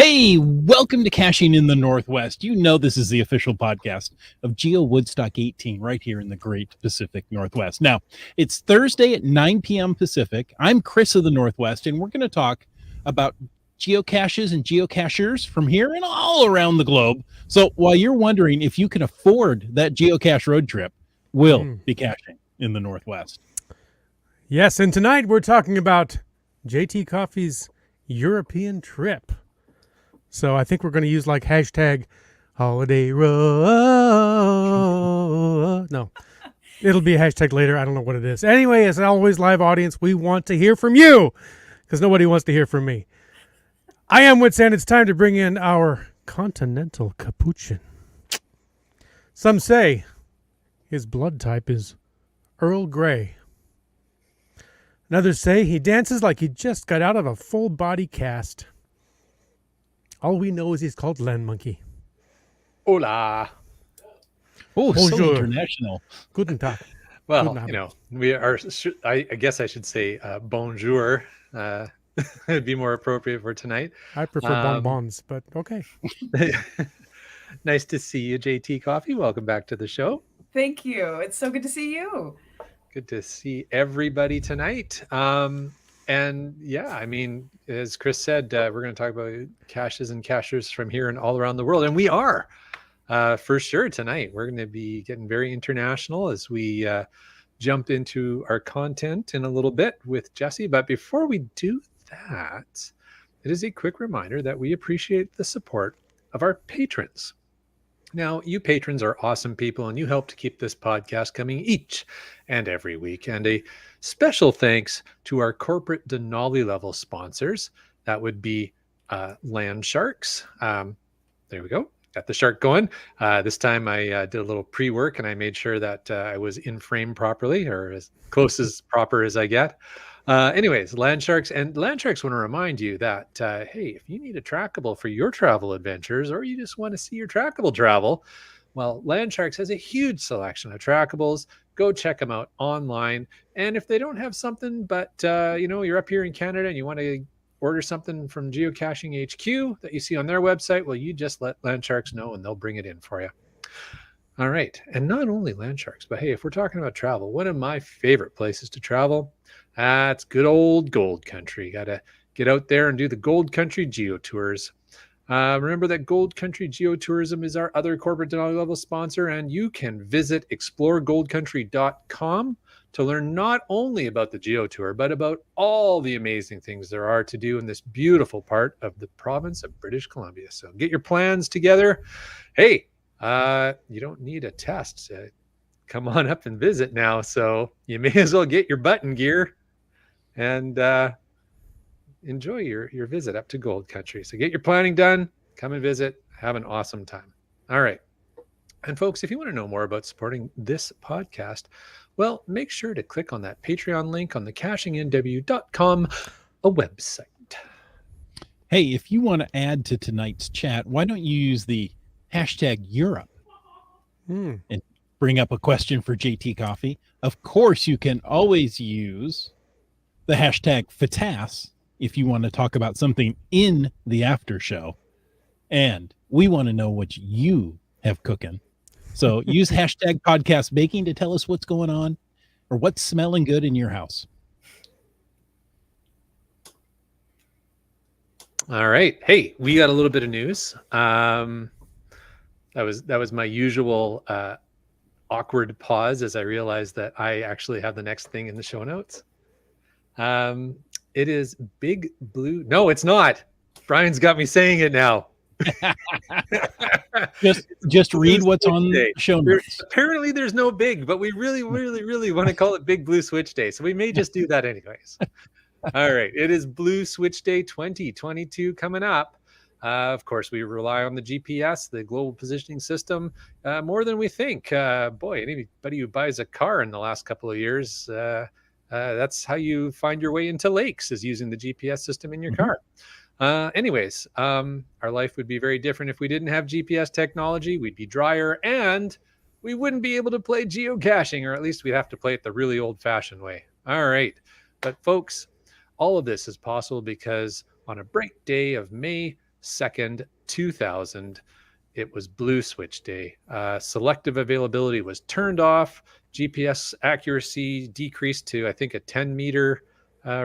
Hey, welcome to Caching in the Northwest. You know this is the official podcast of GeoWoodstock 18 right here in the Great Pacific Northwest. Now, it's Thursday at 9 p.m. Pacific. I'm Chris of the Northwest, and we're going to talk about geocaches and geocachers from here and all around the globe. So while you're wondering if you can afford that geocache road trip, we'll be caching in the Northwest. Yes, and tonight we're talking about jtcoffee's European trip. So I think we're going to use like hashtag holiday road. No, it'll be a hashtag later. I don't know what it is. Anyway, as always, live audience, we want to hear from you because nobody wants to hear from me. I am Wits, and it's time to bring in our continental capuchin. Some say his blood type is Earl Grey. And others say he dances like he just got out of a full body cast. All we know is he's called Land Monkey. Hola. Oh, so Bonjour. international. Guten Tag. Well, you know, we are, I guess I should say bonjour. It'd be more appropriate for tonight. I prefer bonbons, but okay. Nice to see you, JT Coffee. Welcome back to the show. Thank you. It's so good to see you. Good to see everybody tonight. And yeah, I mean, as Chris said, we're going to talk about caches and cachers from here and all around the world. And we are, for sure, tonight. We're going to be getting very international as we jump into our content in a little bit with Jesse. But before we do that, it is a quick reminder that we appreciate the support of our patrons. Now, you patrons are awesome people, and you help to keep this podcast coming each and every week. And a special thanks to our corporate Denali level sponsors. That would be Land Sharks. There we go. Got the shark going. This time I did a little pre-work, and I made sure that I was in frame properly, or as close as proper as I get. Anyways, Land Sharks. And Land Sharks want to remind you that, hey, if you need a trackable for your travel adventures, or you just want to see your trackable travel, well, Land Sharks has a huge selection of trackables. Go check them out online. And if they don't have something, but, you know, you're up here in Canada and you want to order something from Geocaching HQ that you see on their website, well, you just let Land Sharks know and they'll bring it in for you. All right. And not only Land Sharks, but hey, if we're talking about travel, one of my favorite places to travel, that's good old Gold Country. Got to get out there and do the Gold Country Geo Tours. Remember that Gold Country Geotourism is our other corporate Denali level sponsor, and you can visit exploregoldcountry.com to learn not only about the Geo Tour, but about all the amazing things there are to do in this beautiful part of the province of British Columbia. So get your plans together. Hey, you don't need a test. Come on up and visit now. So you may as well get your button gear and enjoy your visit up to Gold Country. So get your planning done, come and visit, have an awesome time. All right. And folks, if you want to know more about supporting this podcast, well, make sure to click on that Patreon link on the cachingnw.com, a website. Hey, if you want to add to tonight's chat, why don't you use the hashtag Europe and bring up a question for JT Coffee? Of course, you can always use the hashtag FATAS if you want to talk about something in the after show. And we want to know what you have cooking. So use hashtag podcast baking to tell us what's going on or what's smelling good in your house. All right. Hey, we got a little bit of news. That was my usual awkward pause as I realized that I actually have the next thing in the show notes. It is Big Blue. No, it's not. Brian's got me saying it now. just read what's on the show notes. Apparently there's no big, but we really want to call it Big Blue Switch Day. So we may just do that anyways. All right. It is Blue Switch Day 2022 coming up. Of course, we rely on the GPS, the global positioning system, more than we think. Boy, anybody who buys a car in the last couple of years, that's how you find your way into lakes, is using the GPS system in your car. Anyways, our life would be very different if we didn't have GPS technology. We'd be drier and we wouldn't be able to play geocaching, or at least we'd have to play it the really old-fashioned way. All right. But folks, all of this is possible because on a bright day of May 2nd, 2000, it was blue switch day. Selective availability was turned off. GPS accuracy decreased to, I think, a 10-meter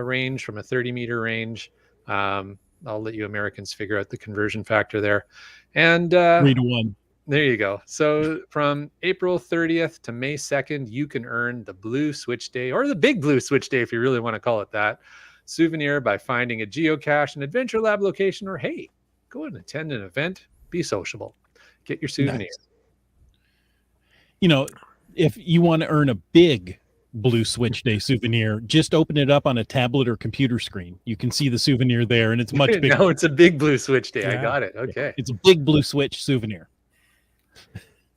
range from a 30-meter range. I'll let you Americans figure out the conversion factor there. And 3-1. there you go. So from April 30th to May 2nd, you can earn the blue switch day, or the big blue switch day if you really want to call it that, souvenir by finding a geocache, an adventure lab location, or hey, go and attend an event, be sociable, get your souvenir. Nice. You know, if you want to earn a big blue switch day souvenir, just open it up on a tablet or computer screen. You can see the souvenir there, and it's much bigger. No, it's a big blue switch day. Yeah. I got it. Okay. It's a big blue switch souvenir.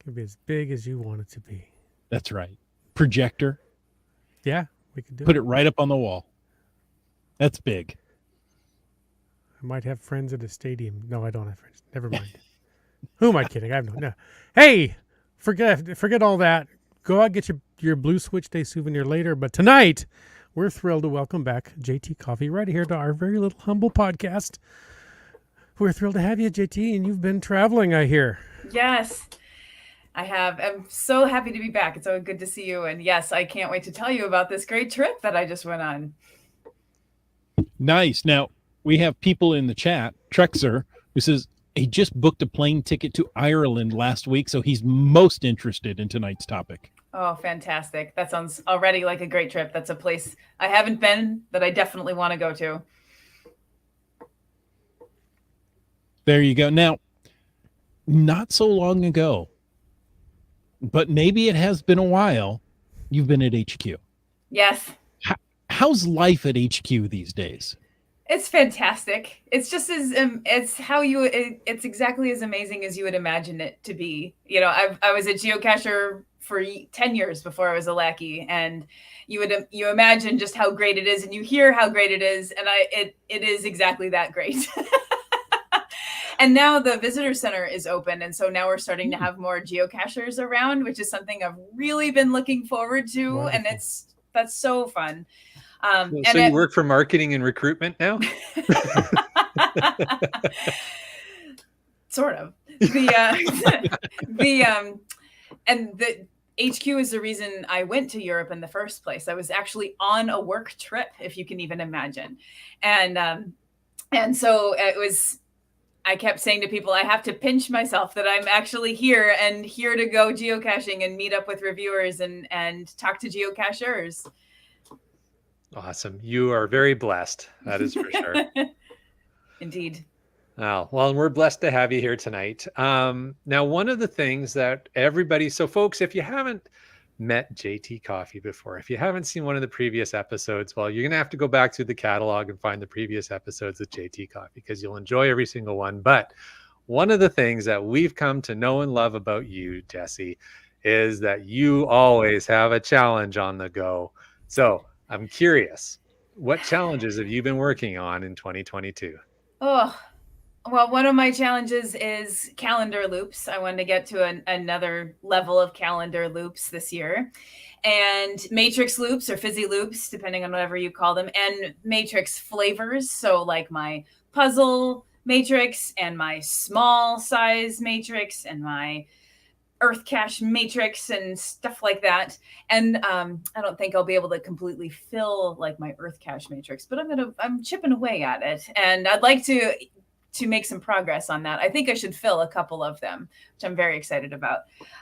Could be as big as you want it to be. That's right. Projector. Yeah, we could do Put it right up on the wall. That's big. I might have friends at a stadium. No, I don't have friends. Never mind. Who am I kidding? I have no. Hey, forget all that. Go out, get your Blue Switch Day souvenir later. But tonight, we're thrilled to welcome back JT Coffee right here to our very little humble podcast. We're thrilled to have you, JT, and you've been traveling, I hear. Yes, I have. I'm so happy to be back. It's so good to see you. And yes, I can't wait to tell you about this great trip that I just went on. Nice. Now, we have people in the chat, Trexer, who says he just booked a plane ticket to Ireland last week, so he's most interested in tonight's topic. Oh, fantastic. That sounds already like a great trip. That's a place I haven't been that I definitely want to go to. There you go. Now, not so long ago, but maybe it has been a while, you've been at HQ. Yes. How's life at HQ these days? It's fantastic. It's just as it's exactly as amazing as you would imagine it to be. You know, I was a geocacher for 10 years before I was a lackey, and you imagine just how great it is, and you hear how great it is, and it is exactly that great. And now the visitor center is open, and so now we're starting to have more geocachers around, which is something I've really been looking forward to. Wonderful. And that's so fun. So you work for marketing and recruitment now? Sort of. And the HQ is the reason I went to Europe in the first place. I was actually on a work trip, if you can even imagine. And so it was, I kept saying to people, I have to pinch myself that I'm actually here to go geocaching and meet up with reviewers and talk to geocachers. Awesome. You are very blessed. That is for sure. Indeed. Oh, well, we're blessed to have you here tonight. Now, one of the things that everybody, so folks, if you haven't met JT Coffee before, if you haven't seen one of the previous episodes, well, you're going to have to go back through the catalog and find the previous episodes of JT Coffee because you'll enjoy every single one. But one of the things that we've come to know and love about you, Jesse, is that you always have a challenge on the go. So I'm curious, what challenges have you been working on in 2022? Oh, well, one of my challenges is calendar loops. I wanted to get to another level of calendar loops this year. And matrix loops or fizzy loops, depending on whatever you call them, and matrix flavors. So like my puzzle matrix and my small size matrix and my earth cache matrix and stuff like that. And I don't think I'll be able to completely fill like my earth cache matrix, but I'm chipping away at it. And I'd like to make some progress on that. I think I should fill a couple of them, which I'm very excited about.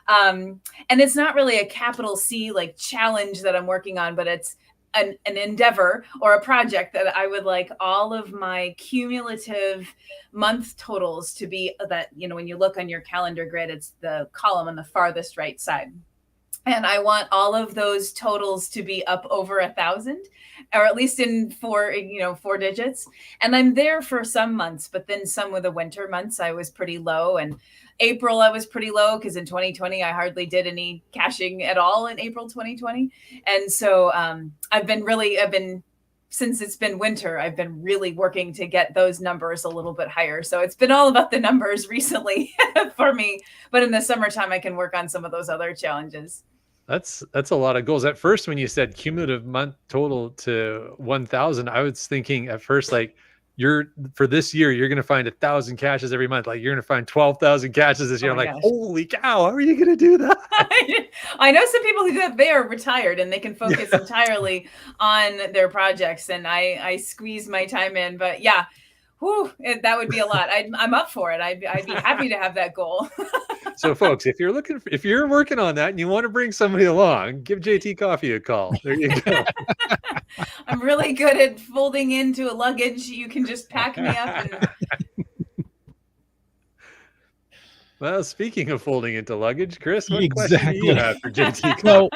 And it's not really a capital C like challenge that I'm working on, but it's an endeavor or a project that I would like all of my cumulative month totals to be that, you know, when you look on your calendar grid, it's the column on the farthest right side. And I want all of those totals to be up over 1,000, or at least in 4 digits. And I'm there for some months, but then some of the winter months I was pretty low. And April I was pretty low because in 2020 I hardly did any caching at all in April 2020. And so I've been since it's been winter, I've been really working to get those numbers a little bit higher. So it's been all about the numbers recently for me. But in the summertime, I can work on some of those other challenges. That's a lot of goals. At first, when you said cumulative month total to 1,000, I was thinking at first like for this year, you're going to find 1,000 caches every month. Like you're going to find 12,000 caches this year. I'm like, gosh. holy cow, how are you going to do that? I know some people who do that. They are retired and they can focus entirely on their projects. And I squeeze my time in, but yeah, that would be a lot. I'm up for it. I'd be happy to have that goal. So folks, if you're working on that and you want to bring somebody along, give JT Coffee a call. There you go. I'm really good at folding into a luggage. You can just pack me up. Well, speaking of folding into luggage, Chris, what question do you Exactly. have for JT? Well,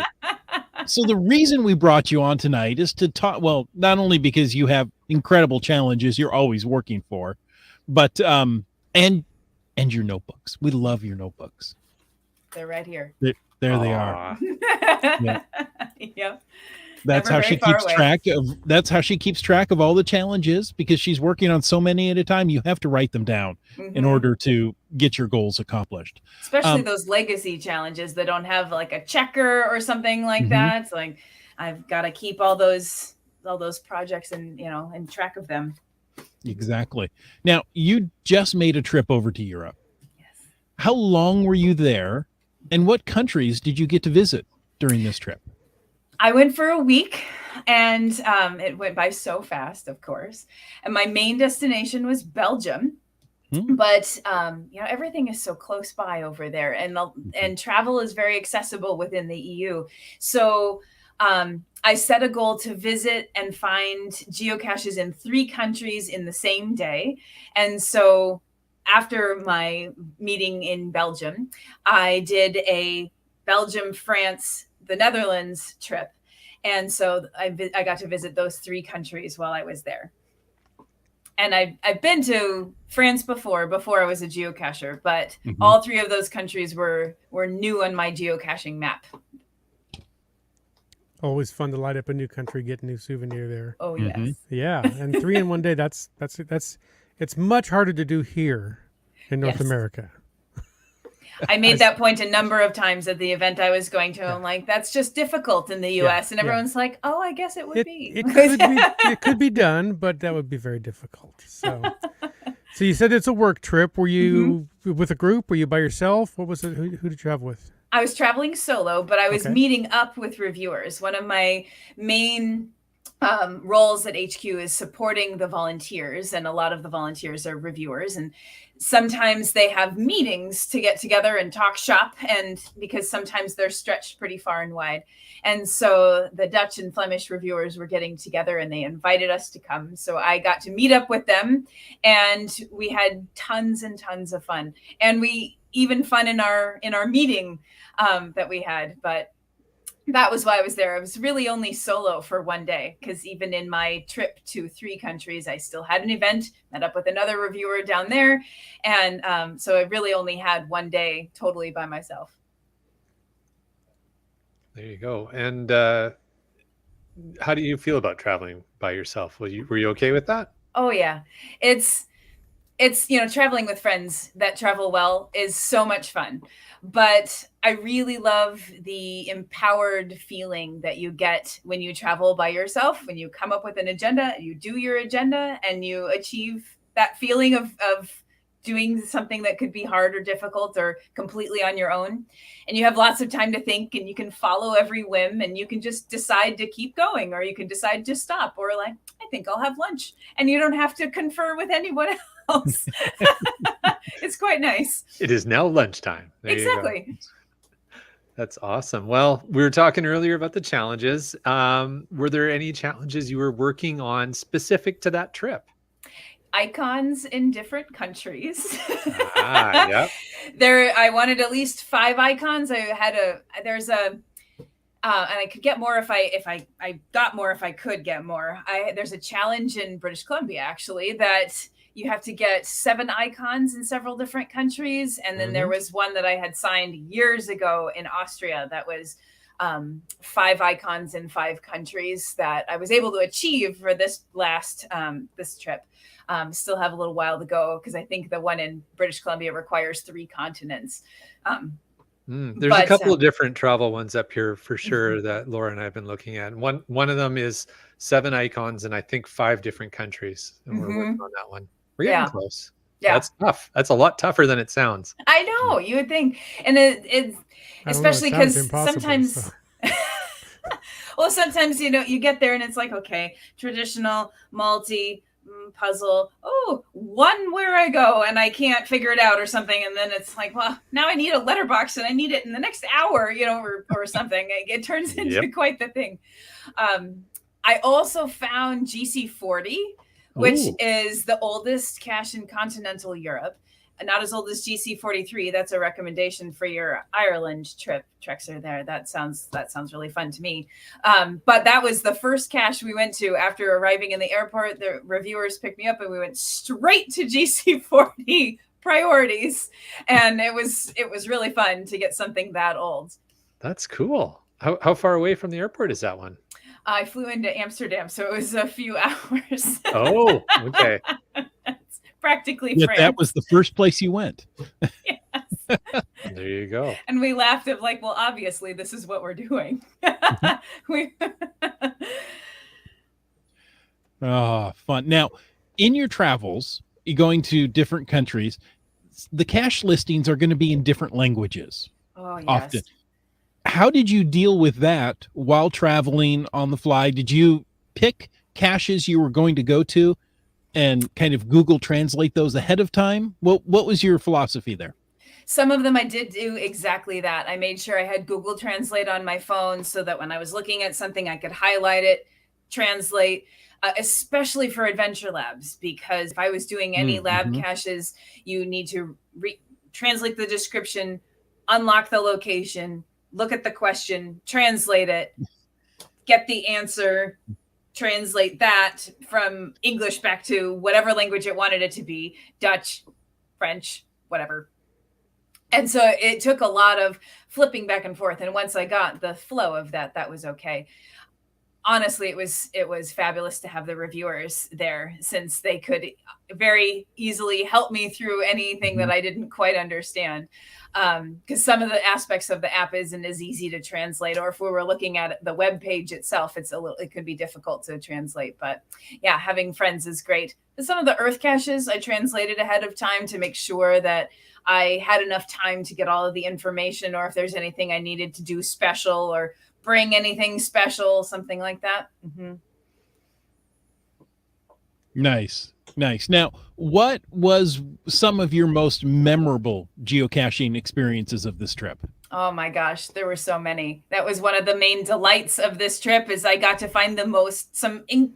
so the reason we brought you on tonight is to talk. Well, not only because you have incredible challenges you're always working for, but and your notebooks. We love your notebooks. They're right here. There they are. Yeah. Yep. That's how she keeps track of. That's how she keeps track of all the challenges, because she's working on so many at a time. You have to write them down in order to get your goals accomplished. Especially those legacy challenges that don't have like a checker or something like that. It's like I've got to keep all those projects and in track of them. Exactly. Now, you just made a trip over to Europe. Yes. How long were you there, and what countries did you get to visit during this trip? I went for a week, and it went by so fast, of course. And my main destination was Belgium. But everything is so close by over there, and travel is very accessible within the EU. So I set a goal to visit and find geocaches in 3 countries in the same day. And so after my meeting in Belgium, I did a Belgium, France, the Netherlands trip. And so I got to visit those 3 countries while I was there. And I've been to France before I was a geocacher, but all 3 of those countries were new on my geocaching map. Always fun to light up a new country, get a new souvenir there. Oh yes. Yeah, and 3 in one day. That's it's much harder to do here in North America. I made that point a number of times at the event I was going to. I'm like, that's just difficult in the U.S. And everyone's like, oh, I guess it would be. It could be done, but that would be very difficult. So you said it's a work trip. Were you with a group? Were you by yourself? What was it? Who did you travel with? I was traveling solo, but I was meeting up with reviewers. One of my main roles at HQ is supporting the volunteers, and a lot of the volunteers are reviewers, and sometimes they have meetings to get together and talk shop, and because sometimes they're stretched pretty far and wide. And so the Dutch and Flemish reviewers were getting together and they invited us to come. So I got to meet up with them, and we had tons and tons of fun, and we even fun in our meeting that we had. But that was why I was there. I was really only solo for one day, because even in my trip to 3 countries, I still had an event, met up with another reviewer down there. And so I really only had one day totally by myself. There you go. And how do you feel about traveling by yourself? Were you okay with that? Oh, yeah. It's traveling with friends that travel well is so much fun. But I really love the empowered feeling that you get when you travel by yourself, when you come up with an agenda, you do your agenda, and you achieve that feeling of doing something that could be hard or difficult or completely on your own. And you have lots of time to think, and you can follow every whim, and you can just decide to keep going, or you can decide to stop, or like, I think I'll have lunch. And you don't have to confer with anyone else. It's quite nice. It is now lunchtime. There exactly. That's awesome. Well, we were talking earlier about the challenges. Were there any challenges you were working on specific to that trip? Icons in different countries. Yeah. I wanted at least 5 icons. And I could get more if I got more if I could get more. There's a challenge in British Columbia, actually, that you have to get 7 icons in several different countries. And then there was one that I had signed years ago in Austria that was 5 icons in 5 countries that I was able to achieve for this last this trip. Still have a little while to go, because I think the one in British Columbia requires 3 continents. There's a But couple of different travel ones up here for sure that Laura and I have been looking at. One of them is 7 icons in I think 5 different countries, and we're working on that one. We're getting Yeah. close. Yeah. That's tough. That's a lot tougher than it sounds. I know, you would think. And it's I don't know, it especially sounds because impossible, sometimes so. well, sometimes you get there and it's like, okay, traditional, multi, puzzle. Oh, one where I go and I can't figure it out or something. And then it's like, well, now I need a letterbox and I need it in the next hour, or something. It turns into quite the thing. I also found GC40, which is the oldest cache in continental Europe. Not as old as GC43. That's a recommendation for your Ireland trip, Trexer. There, that sounds really fun to me. But that was the first cache we went to after arriving in the airport. The reviewers picked me up, and we went straight to GC40 priorities, and it was really fun to get something that old. That's cool. How far away from the airport is that one? I flew into Amsterdam, so it was a few hours. Oh, okay. Practically Yet France. that was the first place you went. Yes. There you go. And we laughed at like, well, obviously this is what we're doing. Oh, fun. Now, in your travels, you're going to different countries, the cache listings are going to be in different languages. Oh, yes. Often. How did you deal with that while traveling on the fly? Did you pick caches you were going to go to and kind of Google translate those ahead of time? What was your philosophy there? Some of them I did do exactly that. I made sure I had Google Translate on my phone so that when I was looking at something, I could highlight it, translate, especially for adventure labs, because if I was doing any lab caches, you need to translate the description, unlock the location, look at the question, translate it, get the answer, translate that from English back to whatever language it wanted it to be, Dutch, French, whatever. And so it took a lot of flipping back and forth. And once I got the flow of that, that was okay. Honestly, it was fabulous to have the reviewers there, since they could very easily help me through anything that I didn't quite understand. Because some of the aspects of the app isn't as easy to translate, or if we were looking at the web page itself, it could be difficult to translate. But yeah, having friends is great. But some of the earth caches I translated ahead of time to make sure that I had enough time to get all of the information, or if there's anything I needed to do special or bring anything special, something like that. Nice. Now, what was some of your most memorable geocaching experiences of this trip? Oh my gosh, there were so many. That was one of the main delights of this trip, is I got to find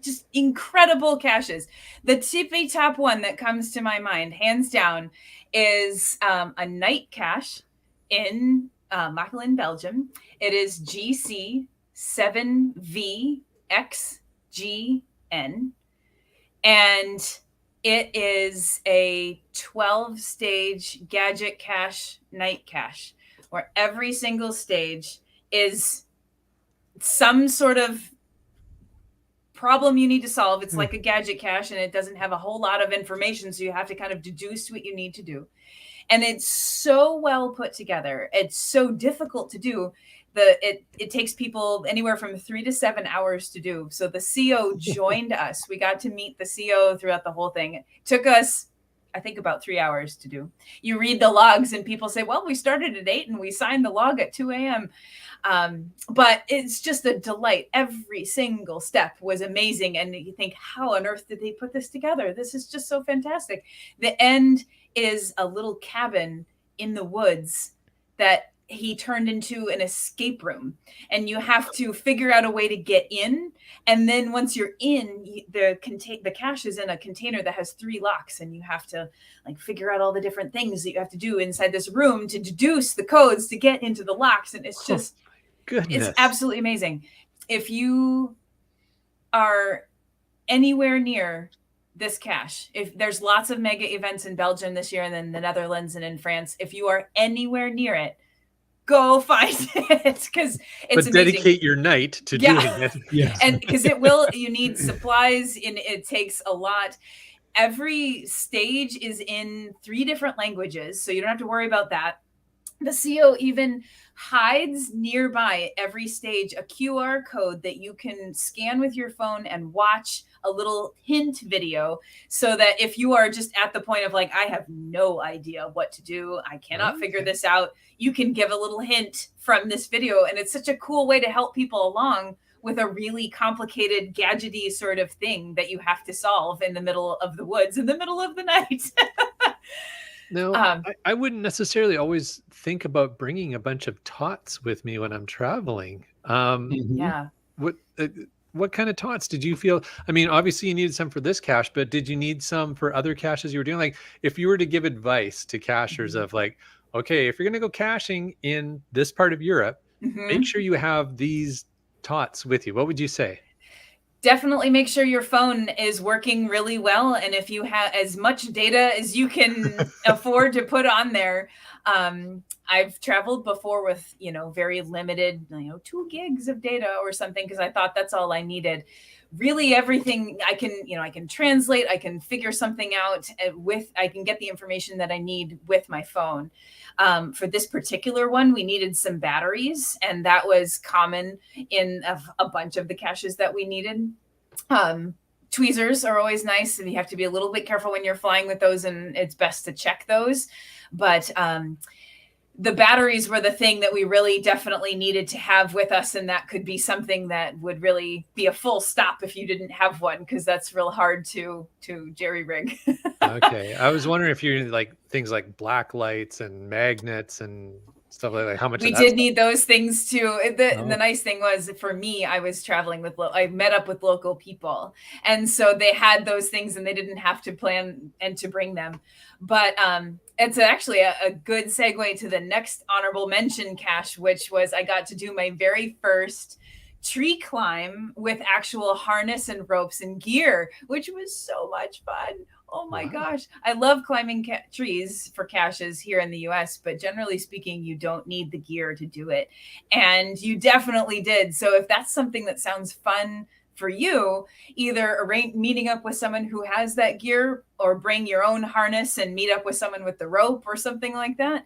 just incredible caches. The tippy top one that comes to my mind, hands down, is a night cache in Mechelen, Belgium. It is GC7VXGN, and it is a 12-stage gadget cache night cache, where every single stage is some sort of problem you need to solve. It's like a gadget cache, and it doesn't have a whole lot of information, so you have to kind of deduce what you need to do. And it's so well put together. It's so difficult to do. It takes people anywhere from 3 to 7 hours to do. So the CO joined us. We got to meet the CO throughout the whole thing. It took us, I think, about 3 hours to do. You read the logs and people say, well, we started at 8 and we signed the log at 2 a.m. But it's just a delight. Every single step was amazing. And you think, how on earth did they put this together? This is just so fantastic. The end is a little cabin in the woods that he turned into an escape room, and you have to figure out a way to get in. And then once you're in, the cache is in a container that has 3 locks, and you have to like figure out all the different things that you have to do inside this room to deduce the codes to get into the locks. And it's just, it's absolutely amazing. If you are anywhere near this cache, if there's lots of mega events in Belgium this year, and then the Netherlands and in France, if you are anywhere near it, go find it, because it's amazing. Dedicate your night to doing it. Yes. And because you need supplies, and it takes a lot. Every stage is in 3 different languages, so you don't have to worry about that. The CO even hides nearby at every stage a QR code that you can scan with your phone and watch a little hint video, so that if you are just at the point of like, I have no idea what to do, I cannot figure this out, you can give a little hint from this video. And it's such a cool way to help people along with a really complicated gadgety sort of thing that you have to solve in the middle of the woods in the middle of the night. No, I wouldn't necessarily always think about bringing a bunch of tots with me when I'm traveling. Yeah. What kind of tots did you feel? I mean, obviously you needed some for this cache, but did you need some for other caches you were doing? Like, if you were to give advice to cachers of like, okay, if you're going to go caching in this part of Europe, make sure you have these tots with you, what would you say? Definitely make sure your phone is working really well. And if you have as much data as you can afford to put on there, I've traveled before with, very limited, 2 gigs of data or something, because I thought that's all I needed. Really everything I can translate, I can figure something out I can get the information that I need with my phone. For this particular one, we needed some batteries, and that was common in a bunch of the caches that we needed. Tweezers are always nice, and you have to be a little bit careful when you're flying with those, and it's best to check those. But the batteries were the thing that we really definitely needed to have with us, and that could be something that would really be a full stop if you didn't have one, because that's real hard to jerry rig. Okay, I was wondering if you like things like black lights and magnets and stuff like that. How much we of that did stuff? need those things too. The nice thing was, for me, I was traveling with I met up with local people, and so they had those things and they didn't have to plan and to bring them. But it's actually a good segue to the next honorable mention cache, which was I got to do my very first tree climb with actual harness and ropes and gear, which was so much fun. Oh my gosh. I love climbing trees for caches here in the US, but generally speaking, you don't need the gear to do it. And you definitely did. So if that's something that sounds fun for you, either meeting up with someone who has that gear, or bring your own harness and meet up with someone with the rope or something like that.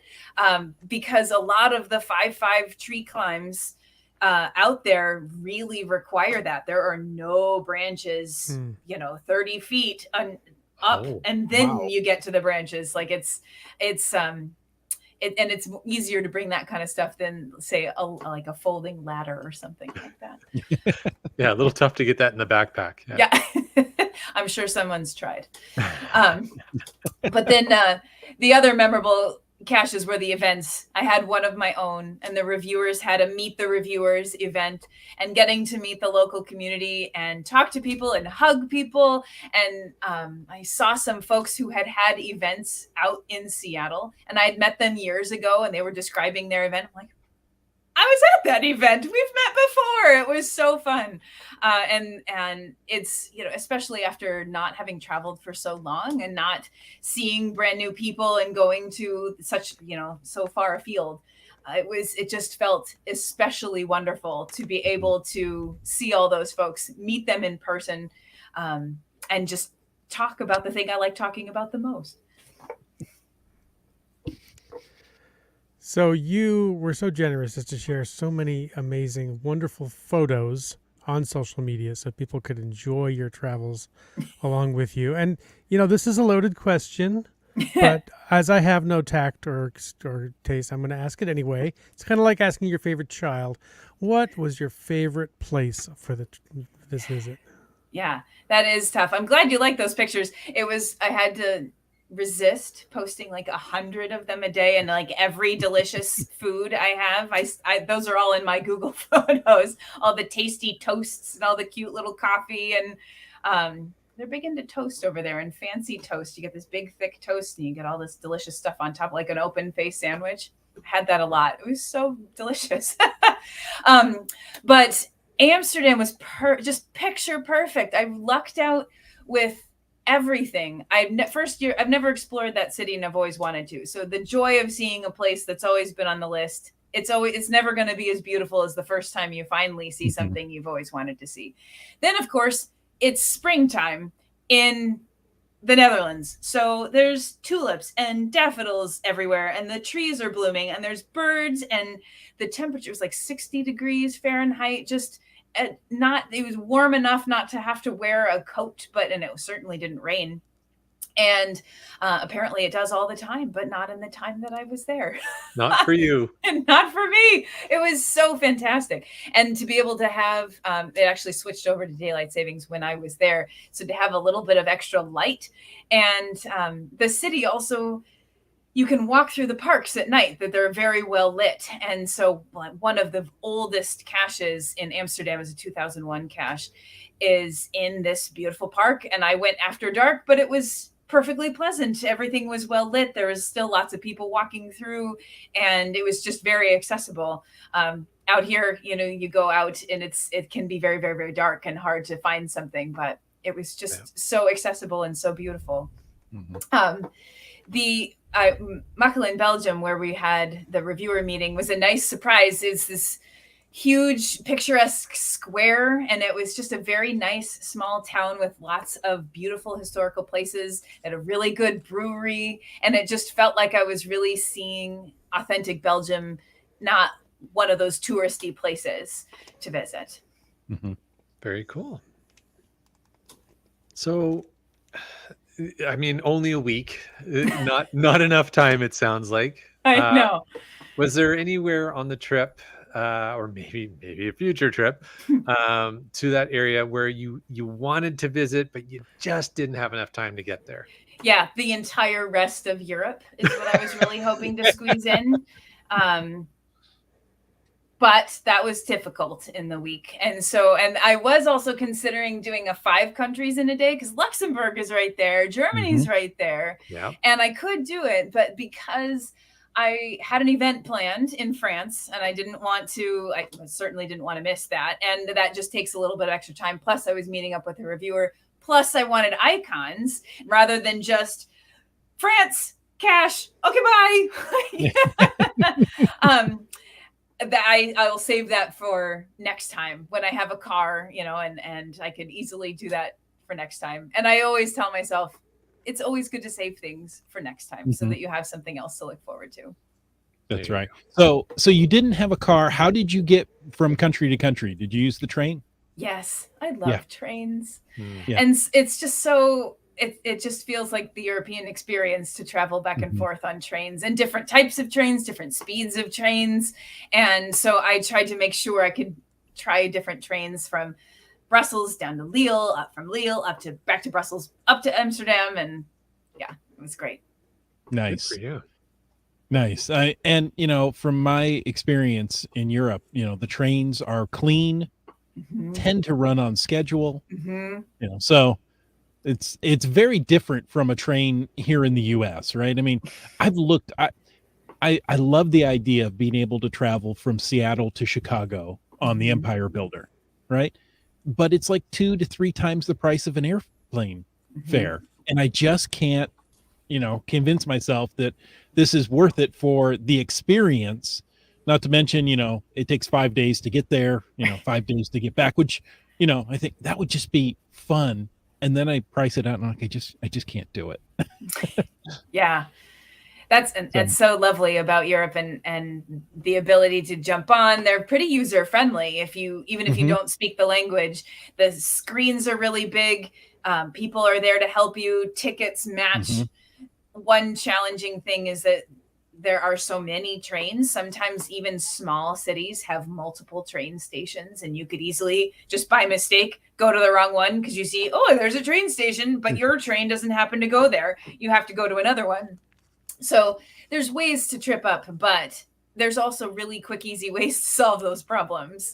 Because a lot of the 5-5 tree climbs out there really require that. There are no branches, 30 feet up, and then you get to the branches. Like it's and it's easier to bring that kind of stuff than say like a folding ladder or something like that. Yeah, a little tough to get that in the backpack. Yeah. I'm sure someone's tried. But then the other memorable caches were the events. I had one of my own, and the reviewers had a meet the reviewers event, and getting to meet the local community and talk to people and hug people. And I saw some folks who had events out in Seattle, and I had met them years ago, and they were describing their event. I'm like, I was at that event. We've met before. It was so fun. And it's, especially after not having traveled for so long and not seeing brand new people and going to such, so far afield. It just felt especially wonderful to be able to see all those folks, meet them in person, and just talk about the thing I like talking about the most. So you were so generous as to share so many amazing, wonderful photos on social media so people could enjoy your travels along with you. And, this is a loaded question, but as I have no tact or taste, I'm going to ask it anyway. It's kind of like asking your favorite child. What was your favorite place for this visit? Yeah, that is tough. I'm glad you like those pictures. I had to resist posting like 100 of them a day, and like every delicious food I have, I those are all in my Google Photos, all the tasty toasts and all the cute little coffee. And they're big into toast over there, and fancy toast. You get this big thick toast and you get all this delicious stuff on top, like an open face sandwich. Had that a lot. It was so delicious. But Amsterdam was just picture perfect. I lucked out with everything. I've never explored that city, and I've always wanted to. So the joy of seeing a place that's always been on the list, it's never going to be as beautiful as the first time you finally see something you've always wanted to see. Then of course it's springtime in the Netherlands. So there's tulips and daffodils everywhere, and the trees are blooming, and there's birds, and the temperature is like 60 degrees Fahrenheit. Just it was warm enough not to have to wear a coat, and it certainly didn't rain. And apparently it does all the time, but not in the time that I was there. Not for you. And not for me. It was so fantastic. And to be able to have, it actually switched over to daylight savings when I was there. So to have a little bit of extra light. And the city also, you can walk through the parks at night, that they're very well lit. And so one of the oldest caches in Amsterdam is a 2001 cache, is in this beautiful park. And I went after dark, but it was perfectly pleasant. Everything was well lit. There was still lots of people walking through, and it was just very accessible. Out here, you go out and it can be very, very, very dark and hard to find something, but it was just so accessible and so beautiful. The Mechelen, Belgium, where we had the reviewer meeting, was a nice surprise. It's this huge picturesque square, and it was just a very nice small town with lots of beautiful historical places and a really good brewery, and it just felt like I was really seeing authentic Belgium, not one of those touristy places to visit. Very cool. So I mean, only a week, not enough time, it sounds like. I know. Was there anywhere on the trip, or maybe a future trip, to that area where you wanted to visit, but you just didn't have enough time to get there? Yeah, the entire rest of Europe is what I was really hoping to squeeze in. But that was difficult in the week. And I was also considering doing a 5 countries in a day, because Luxembourg is right there. Germany's right there. Yeah. And I could do it, but because I had an event planned in France, and I certainly didn't want to miss that. And that just takes a little bit of extra time. Plus I was meeting up with a reviewer. Plus I wanted icons rather than just France, cash. Okay, bye. That I will save that for next time when I have a car, and I could easily do that for next time. And I always tell myself, it's always good to save things for next time so that you have something else to look forward to. That's right. So you didn't have a car. How did you get from country to country? Did you use the train? Yes, I love trains. Yeah. And it's just so it just feels like the European experience to travel back and forth on trains, and different types of trains, different speeds of trains. And so I tried to make sure I could try different trains from Brussels down to Lille, up from Lille, back to Brussels, up to Amsterdam. And yeah, it was great. Nice. Good for you. Nice. And from my experience in Europe, the trains are clean, tend to run on schedule, so it's very different from a train here in the US, right? I mean, I love the idea of being able to travel from Seattle to Chicago on the Empire Builder, right? But it's like 2 to 3 times the price of an airplane fare. And I just can't, convince myself that this is worth it for the experience. Not to mention, it takes 5 days to get there, 5 days to get back, which, I think that would just be fun. And then I price it out and I'm like, I just can't do it. Yeah. That's so lovely about Europe, and the ability to jump on. They're pretty user friendly. Even if you don't speak the language, the screens are really big. People are there to help you. Tickets match. One challenging thing is that there are so many trains. Sometimes even small cities have multiple train stations, and you could easily just by mistake go to the wrong one because you see, oh, there's a train station, but your train doesn't happen to go there. You have to go to another one. So there's ways to trip up, but there's also really quick, easy ways to solve those problems.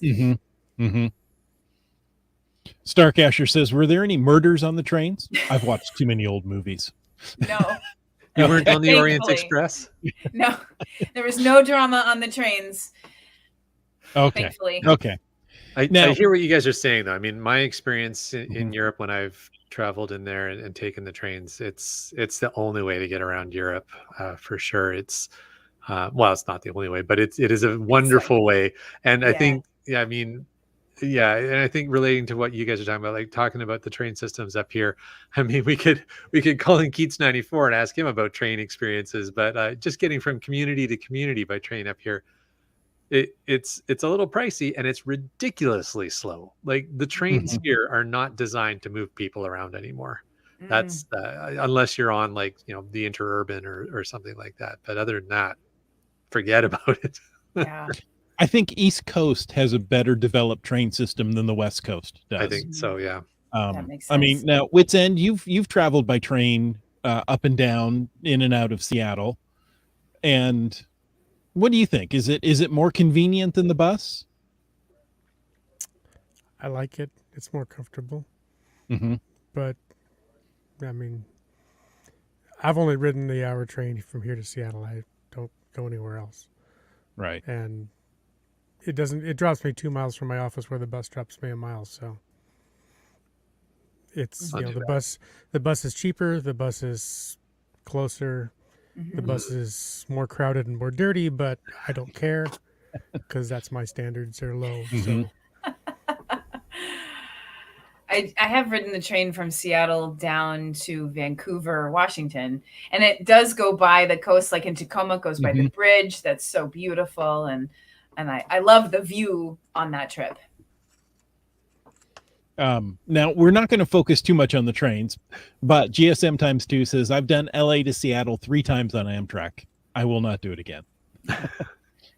Starcasher says, were there any murders on the trains? I've watched too many old movies. No. You weren't on the Orient Express? No, there was no drama on the trains. Okay. Thankfully. Okay. I hear what you guys are saying, though. I mean, my experience in Europe when I've traveled in there and taken the trains, it's the only way to get around Europe, for sure. It's it's not the only way, but it is a wonderful way. And I think, I mean, Yeah, and I think relating to what you guys are talking about, like talking about the train systems up here. I mean, we could call in Keats 94 and ask him about train experiences, but just getting from community to community by train up here, it's a little pricey and it's ridiculously slow. Like the trains Mhm. here are not designed to move people around anymore. Mm, That's unless you're on like the interurban or something like that. But other than that, forget about it. yeah. I think East Coast has a better developed train system than the West Coast I does. think so. Yeah. That makes I mean, sense. now Wits End, you've traveled by train up and down, in and out of Seattle, and what do you think? Is it more convenient than the bus? I like it. It's more comfortable. Mm-hmm. But I mean, I've only ridden the hour train from here to Seattle. I don't go anywhere else, Right. and it doesn't. It drops me 2 miles from my office, where the bus drops me a mile. So it's Not too the bad. bus. The bus is cheaper. The bus is closer. The Mhm. bus is more crowded and more dirty, but I don't care because that's my standards are low. Mhm. So I have ridden the train from Seattle down to Vancouver, Washington, and it does go by the coast, like in Tacoma, it goes by the Mhm. bridge. That's so beautiful, and I love the view on that trip. Now we're not going to focus too much on the trains, but GSM times 2 says I've done LA to Seattle 3 times on Amtrak. I will not do it again.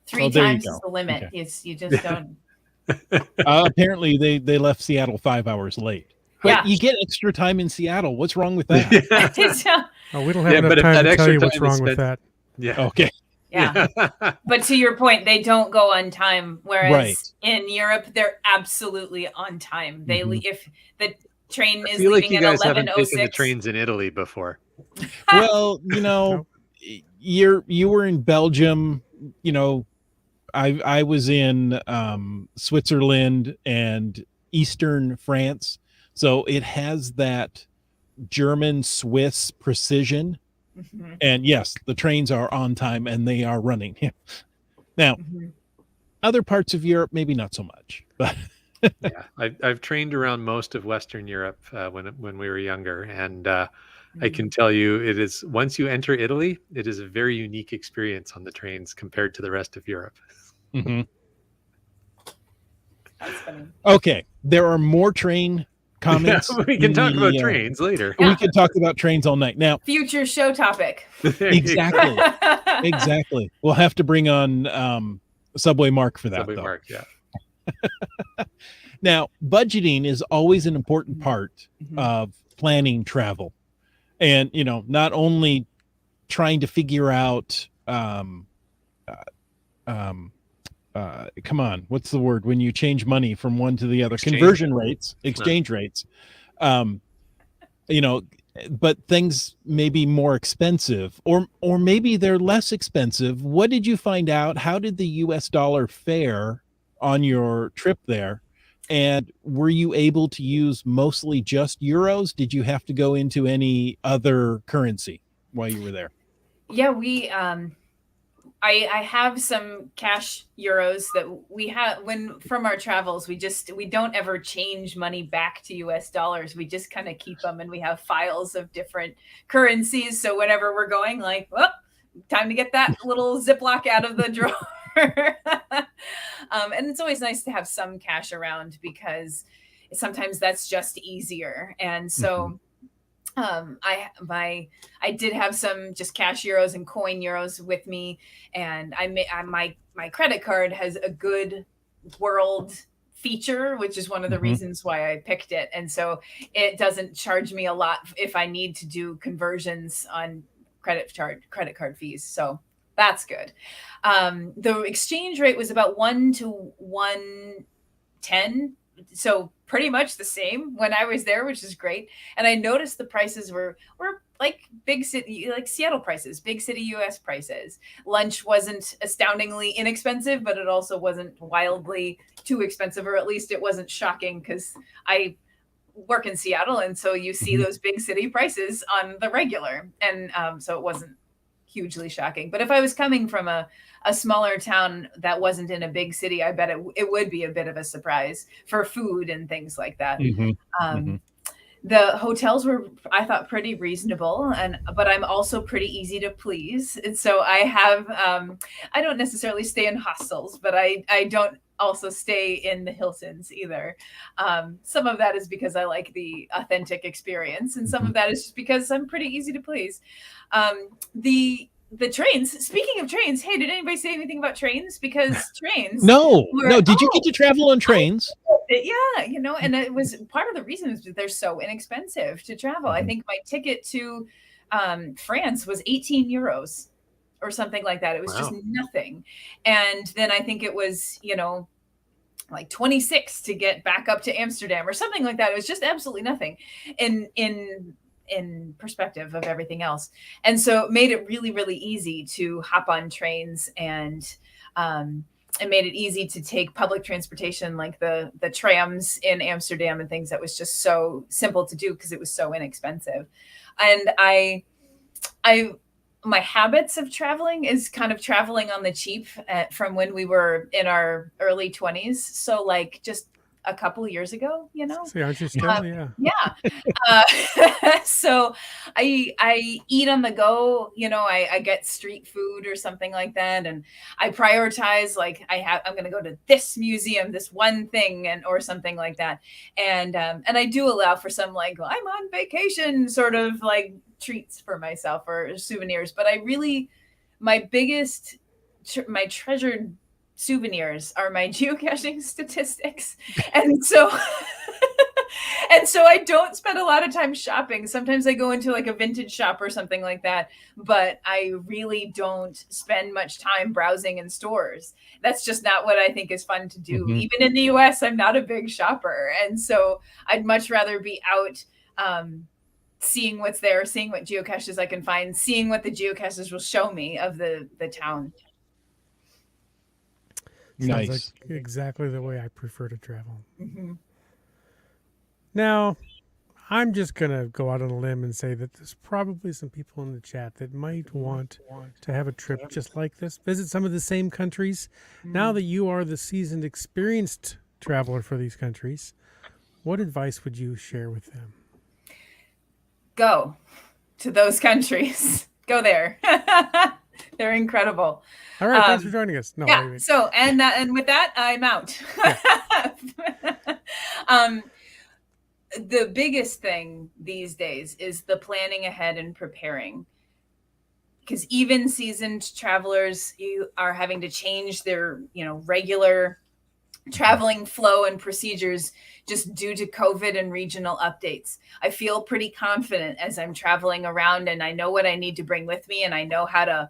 Three Oh, there you times is go. the limit. Okay. It's you just don't. Apparently they left Seattle 5 hours late. But Yeah. you get extra time in Seattle. What's wrong with that? we don't have Yeah, enough but if time that to tell extra you what's time is wrong with spent- that. Yeah. Okay. Yeah. But to your point, they don't go on time. Whereas Right. in Europe, they're absolutely on time. They Mhm. if the train I is feel like leaving you at guys haven't taken the 11:06. trains in Italy before. Well, Nope. you were in Belgium, I was in Switzerland and Eastern France. So it has that German Swiss precision. Mhm, And yes, the trains are on time and they are running. Now, mhm. other parts of Europe, maybe not so much. But Yeah, I've trained around most of Western Europe when we were younger, and I can tell you, it is once you enter Italy, it is a very unique experience on the trains compared to the rest of Europe. Mhm. That's funny. Okay, there are more train Yeah, comments. we can in talk about the, trains later. We can talk about trains all night. Now, Future show topic. There you go. exactly. Exactly. We'll have to bring on Subway Mark for that, Subway though. Mark, yeah. Now, budgeting is always an important part Mhm. of planning travel. And, not only trying to figure out, come on, what's the word when you change money from one to the other? Exchange Conversion rates, exchange rates. Um, but things may be more expensive or maybe they're less expensive. What did you find out? How did the US dollar fare on your trip there? And were you able to use mostly just euros? Did you have to go into any other currency while you were there? Yeah, we I have some cash euros that we have when from our travels. We don't ever change money back to US dollars. We just kind of keep them, and we have files of different currencies. So whenever we're going, like, well, time to get that little Ziploc out of the drawer. And it's always nice to have some cash around because sometimes that's just easier. And so I did have some just cash euros and coin euros with me, and my credit card has a good world feature, which is one of the Mhm. reasons why I picked it. And so it doesn't charge me a lot if I need to do conversions on credit card fees. So that's good. The exchange rate was about 1 to 110, so pretty much the same when I was there, which is great. And I noticed the prices were like big city, like Seattle prices, big city US prices. Lunch wasn't astoundingly inexpensive, but it also wasn't wildly too expensive, or at least it wasn't shocking because I work in Seattle, and so you see Mhm. those big city prices on the regular, and so it wasn't hugely shocking. But if I was coming from a smaller town that wasn't in a big city, I bet it would be a bit of a surprise for food and things like that. The hotels were, I thought, pretty reasonable, but I'm also pretty easy to please. And so I have, I don't necessarily stay in hostels, but I don't also stay in the Hiltons either. Some of that is because I like the authentic experience, and some of that is just because I'm pretty easy to please. The trains, speaking of trains, hey, did anybody say anything about trains? Because trains. No. Did you get to travel on trains? Yeah, and it was part of the reason is that they're so inexpensive to travel. I think my ticket to France was 18 euros or something like that. It was just nothing. And then I think it was, like 26 to get back up to Amsterdam or something like that. It was just absolutely nothing in perspective of everything else. And so it made it really, really easy to hop on trains, and it made it easy to take public transportation, like the trams in Amsterdam and things. That was just so simple to do because it was so inexpensive. And my habits of traveling is kind of traveling on the cheap from when we were in our early 20s. So like just a couple of years ago, See, aren't you still? So I eat on the go, I get street food or something like that. And I prioritize, like I'm going to go to this museum, this one thing, or something like that. And I do allow for some, like, well, I'm on vacation sort of like treats for myself or souvenirs. But my biggest, my treasured souvenirs are my geocaching statistics. And so I don't spend a lot of time shopping. Sometimes I go into like a vintage shop or something like that, but I really don't spend much time browsing in stores. That's just not what I think is fun to do. Even in the US, I'm not a big shopper. And so I'd much rather be out seeing what's there, seeing what geocaches I can find, seeing what the geocaches will show me of the town. Sounds like exactly the way I prefer to travel. Now, I'm just going to go out on a limb and say that there's probably some people in the chat that might want to have a trip just like this, visit some of the same countries. Now that you are the seasoned, experienced traveler for these countries, what advice would you share with them? Go to those countries. Go there. They're incredible. All right, thanks for joining us. No, yeah. So and with that, I'm out. Yeah. The biggest thing these days is the planning ahead and preparing, because even seasoned travelers, you are having to change their regular traveling flow and procedures just due to COVID and regional updates. I feel pretty confident as I'm traveling around, and I know what I need to bring with me, and I know how to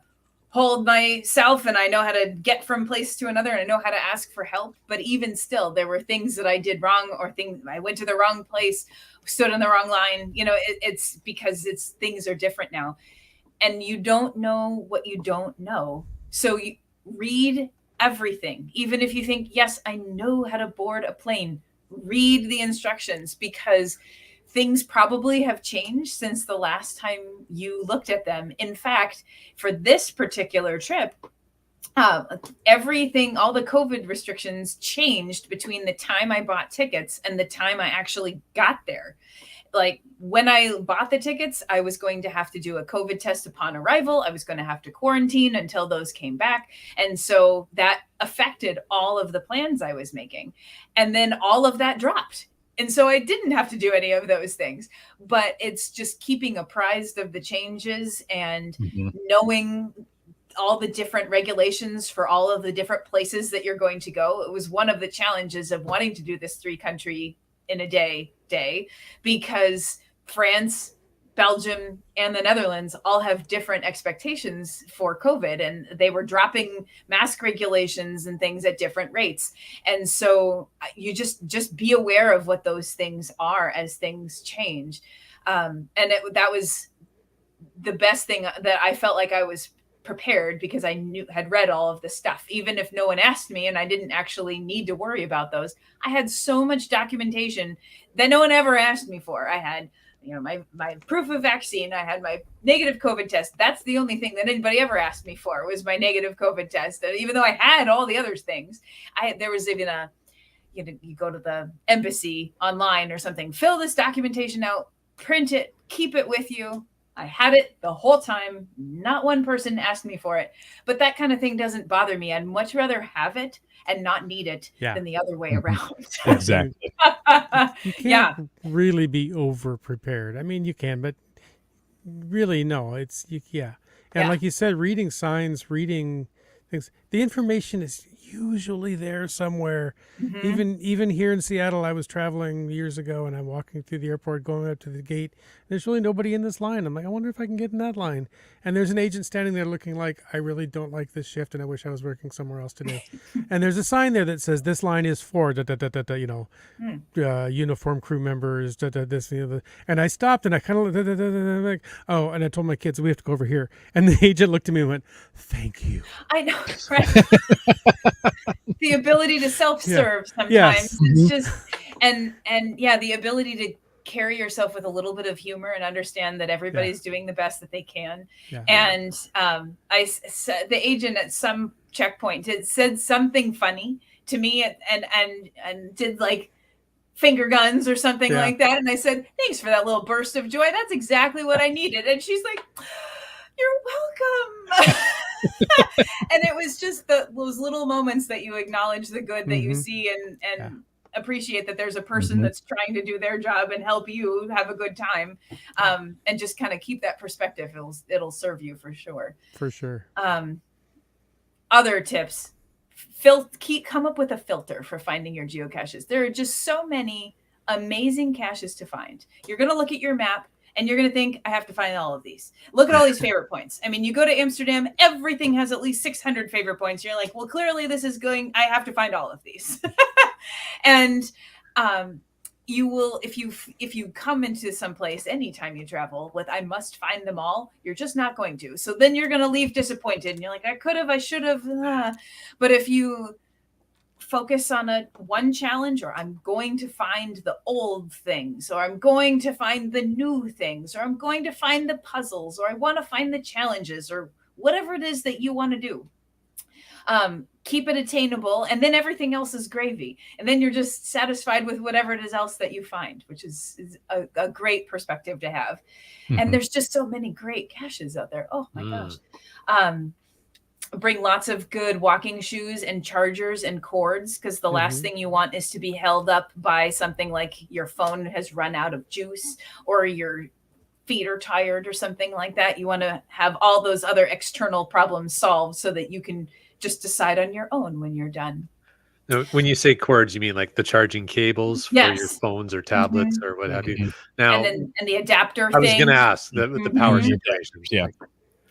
hold myself, and I know how to get from place to another, and I know how to ask for help. But even still, there were things that I did wrong, or things I went to the wrong place, stood in the wrong line. It's because things are different now, and you don't know what you don't know. So you read everything. Even if you think, yes, I know how to board a plane, read the instructions, because things probably have changed since the last time you looked at them. In fact, for this particular trip, everything, all the COVID restrictions changed between the time I bought tickets and the time I actually got there. Like when I bought the tickets, I was going to have to do a COVID test upon arrival. I was going to have to quarantine until those came back. And so that affected all of the plans I was making. And then all of that dropped. And so I didn't have to do any of those things, but it's just keeping apprised of the changes and knowing all the different regulations for all of the different places that you're going to go. It was one of the challenges of wanting to do this 3-country in a day, because France, Belgium, and the Netherlands all have different expectations for COVID, and they were dropping mask regulations and things at different rates. And so you just be aware of what those things are as things change. That was the best thing, that I felt like I was prepared because I had read all of the stuff. Even if no one asked me and I didn't actually need to worry about those, I had so much documentation that no one ever asked me for. I had my proof of vaccine. I had my negative COVID test. That's the only thing that anybody ever asked me for was my negative COVID test. And even though I had all the other things, there was even you go to the embassy online or something, fill this documentation out, print it, keep it with you. I had it the whole time. Not one person asked me for it, but that kind of thing doesn't bother me. I'd much rather have it and not need it than the other way around. Exactly. You can't really be over prepared. I mean, you can, but really, no. And like you said, reading signs, reading things, the information is usually there somewhere. Even here in Seattle, I was traveling years ago, and I'm walking through the airport, going up to the gate. There's really nobody in this line. I'm like, I wonder if I can get in that line. And there's an agent standing there looking like, I really don't like this shift, and I wish I was working somewhere else today. And there's a sign there that says this line is for uniform crew members. This, and I stopped, and I kind of like, oh, and I told my kids we have to go over here. And the agent looked at me and went, "Thank you." I know, right? The ability to self-serve sometimes. Yes. It's just and the ability to carry yourself with a little bit of humor and understand that everybody's doing the best that they can. And the agent at some checkpoint said something funny to me and did like finger guns or something like that, and I said, thanks for that little burst of joy. That's exactly what I needed. And she's like, you're welcome. And it was just those little moments that you acknowledge the good that you see and appreciate that there's a person that's trying to do their job and help you have a good time, and just kind of keep that perspective. It'll serve you for sure. For sure. Other tips: come up with a filter for finding your geocaches. There are just so many amazing caches to find. You're going to look at your map and you're going to think, I have to find all of these. Look at all these favorite points. I mean, you go to Amsterdam, everything has at least 600 favorite points. You're like, well, clearly this is I have to find all of these. And you will, if you come into some place anytime you travel with, I must find them all, you're just not going to. So then you're going to leave disappointed. And you're like, I could have, I should have. But if you focus on one challenge, or I'm going to find the old things, or I'm going to find the new things, or I'm going to find the puzzles, or I want to find the challenges, or whatever it is that you want to do. Keep it attainable, and then everything else is gravy. And then you're just satisfied with whatever it is else that you find, which is a great perspective to have. And there's just so many great caches out there. Oh my gosh. Bring lots of good walking shoes and chargers and cords, because the last thing you want is to be held up by something like your phone has run out of juice, or your feet are tired or something like that. You want to have all those other external problems solved so that you can just decide on your own when you're done. Now, when you say cords, you mean like the charging cables for your phones or tablets or what have you? Now, and the adapter I was going to ask with the power situation.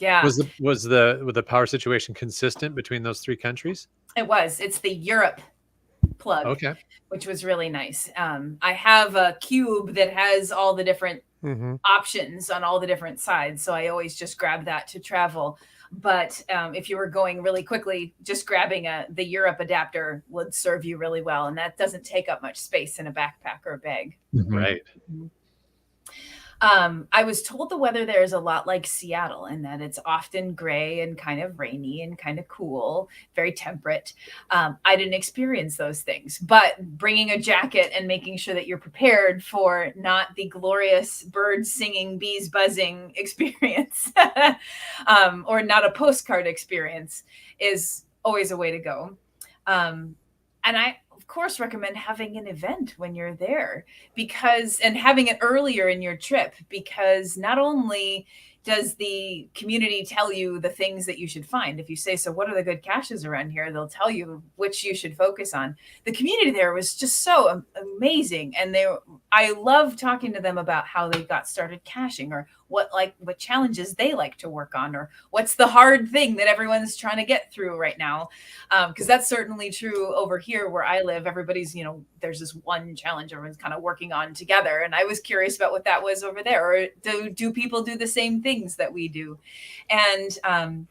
Yeah. Was the power situation consistent between those three countries? It was. It's the Europe plug, which was really nice. I have a cube that has all the different options on all the different sides, so I always just grab that to travel. But if you were going really quickly, just grabbing the Europe adapter would serve you really well, and that doesn't take up much space in a backpack or a bag. Right. I was told the weather there is a lot like Seattle, in that it's often gray and kind of rainy and kind of cool, very temperate. I didn't experience those things, but bringing a jacket and making sure that you're prepared for not the glorious birds singing, bees buzzing experience, or not a postcard experience, is always a way to go. And I, of course, recommend having an event when you're there, and having it earlier in your trip, because not only does the community tell you the things that you should find. If you say, so what are the good caches around here? They'll tell you which you should focus on. The community there was just so amazing. And I love talking to them about how they got started caching, or what challenges they like to work on, or what's the hard thing that everyone's trying to get through right now. Because that's certainly true over here where I live. Everybody's, there's this one challenge everyone's kind of working on together. And I was curious about what that was over there. Or do people do the same things that we do? And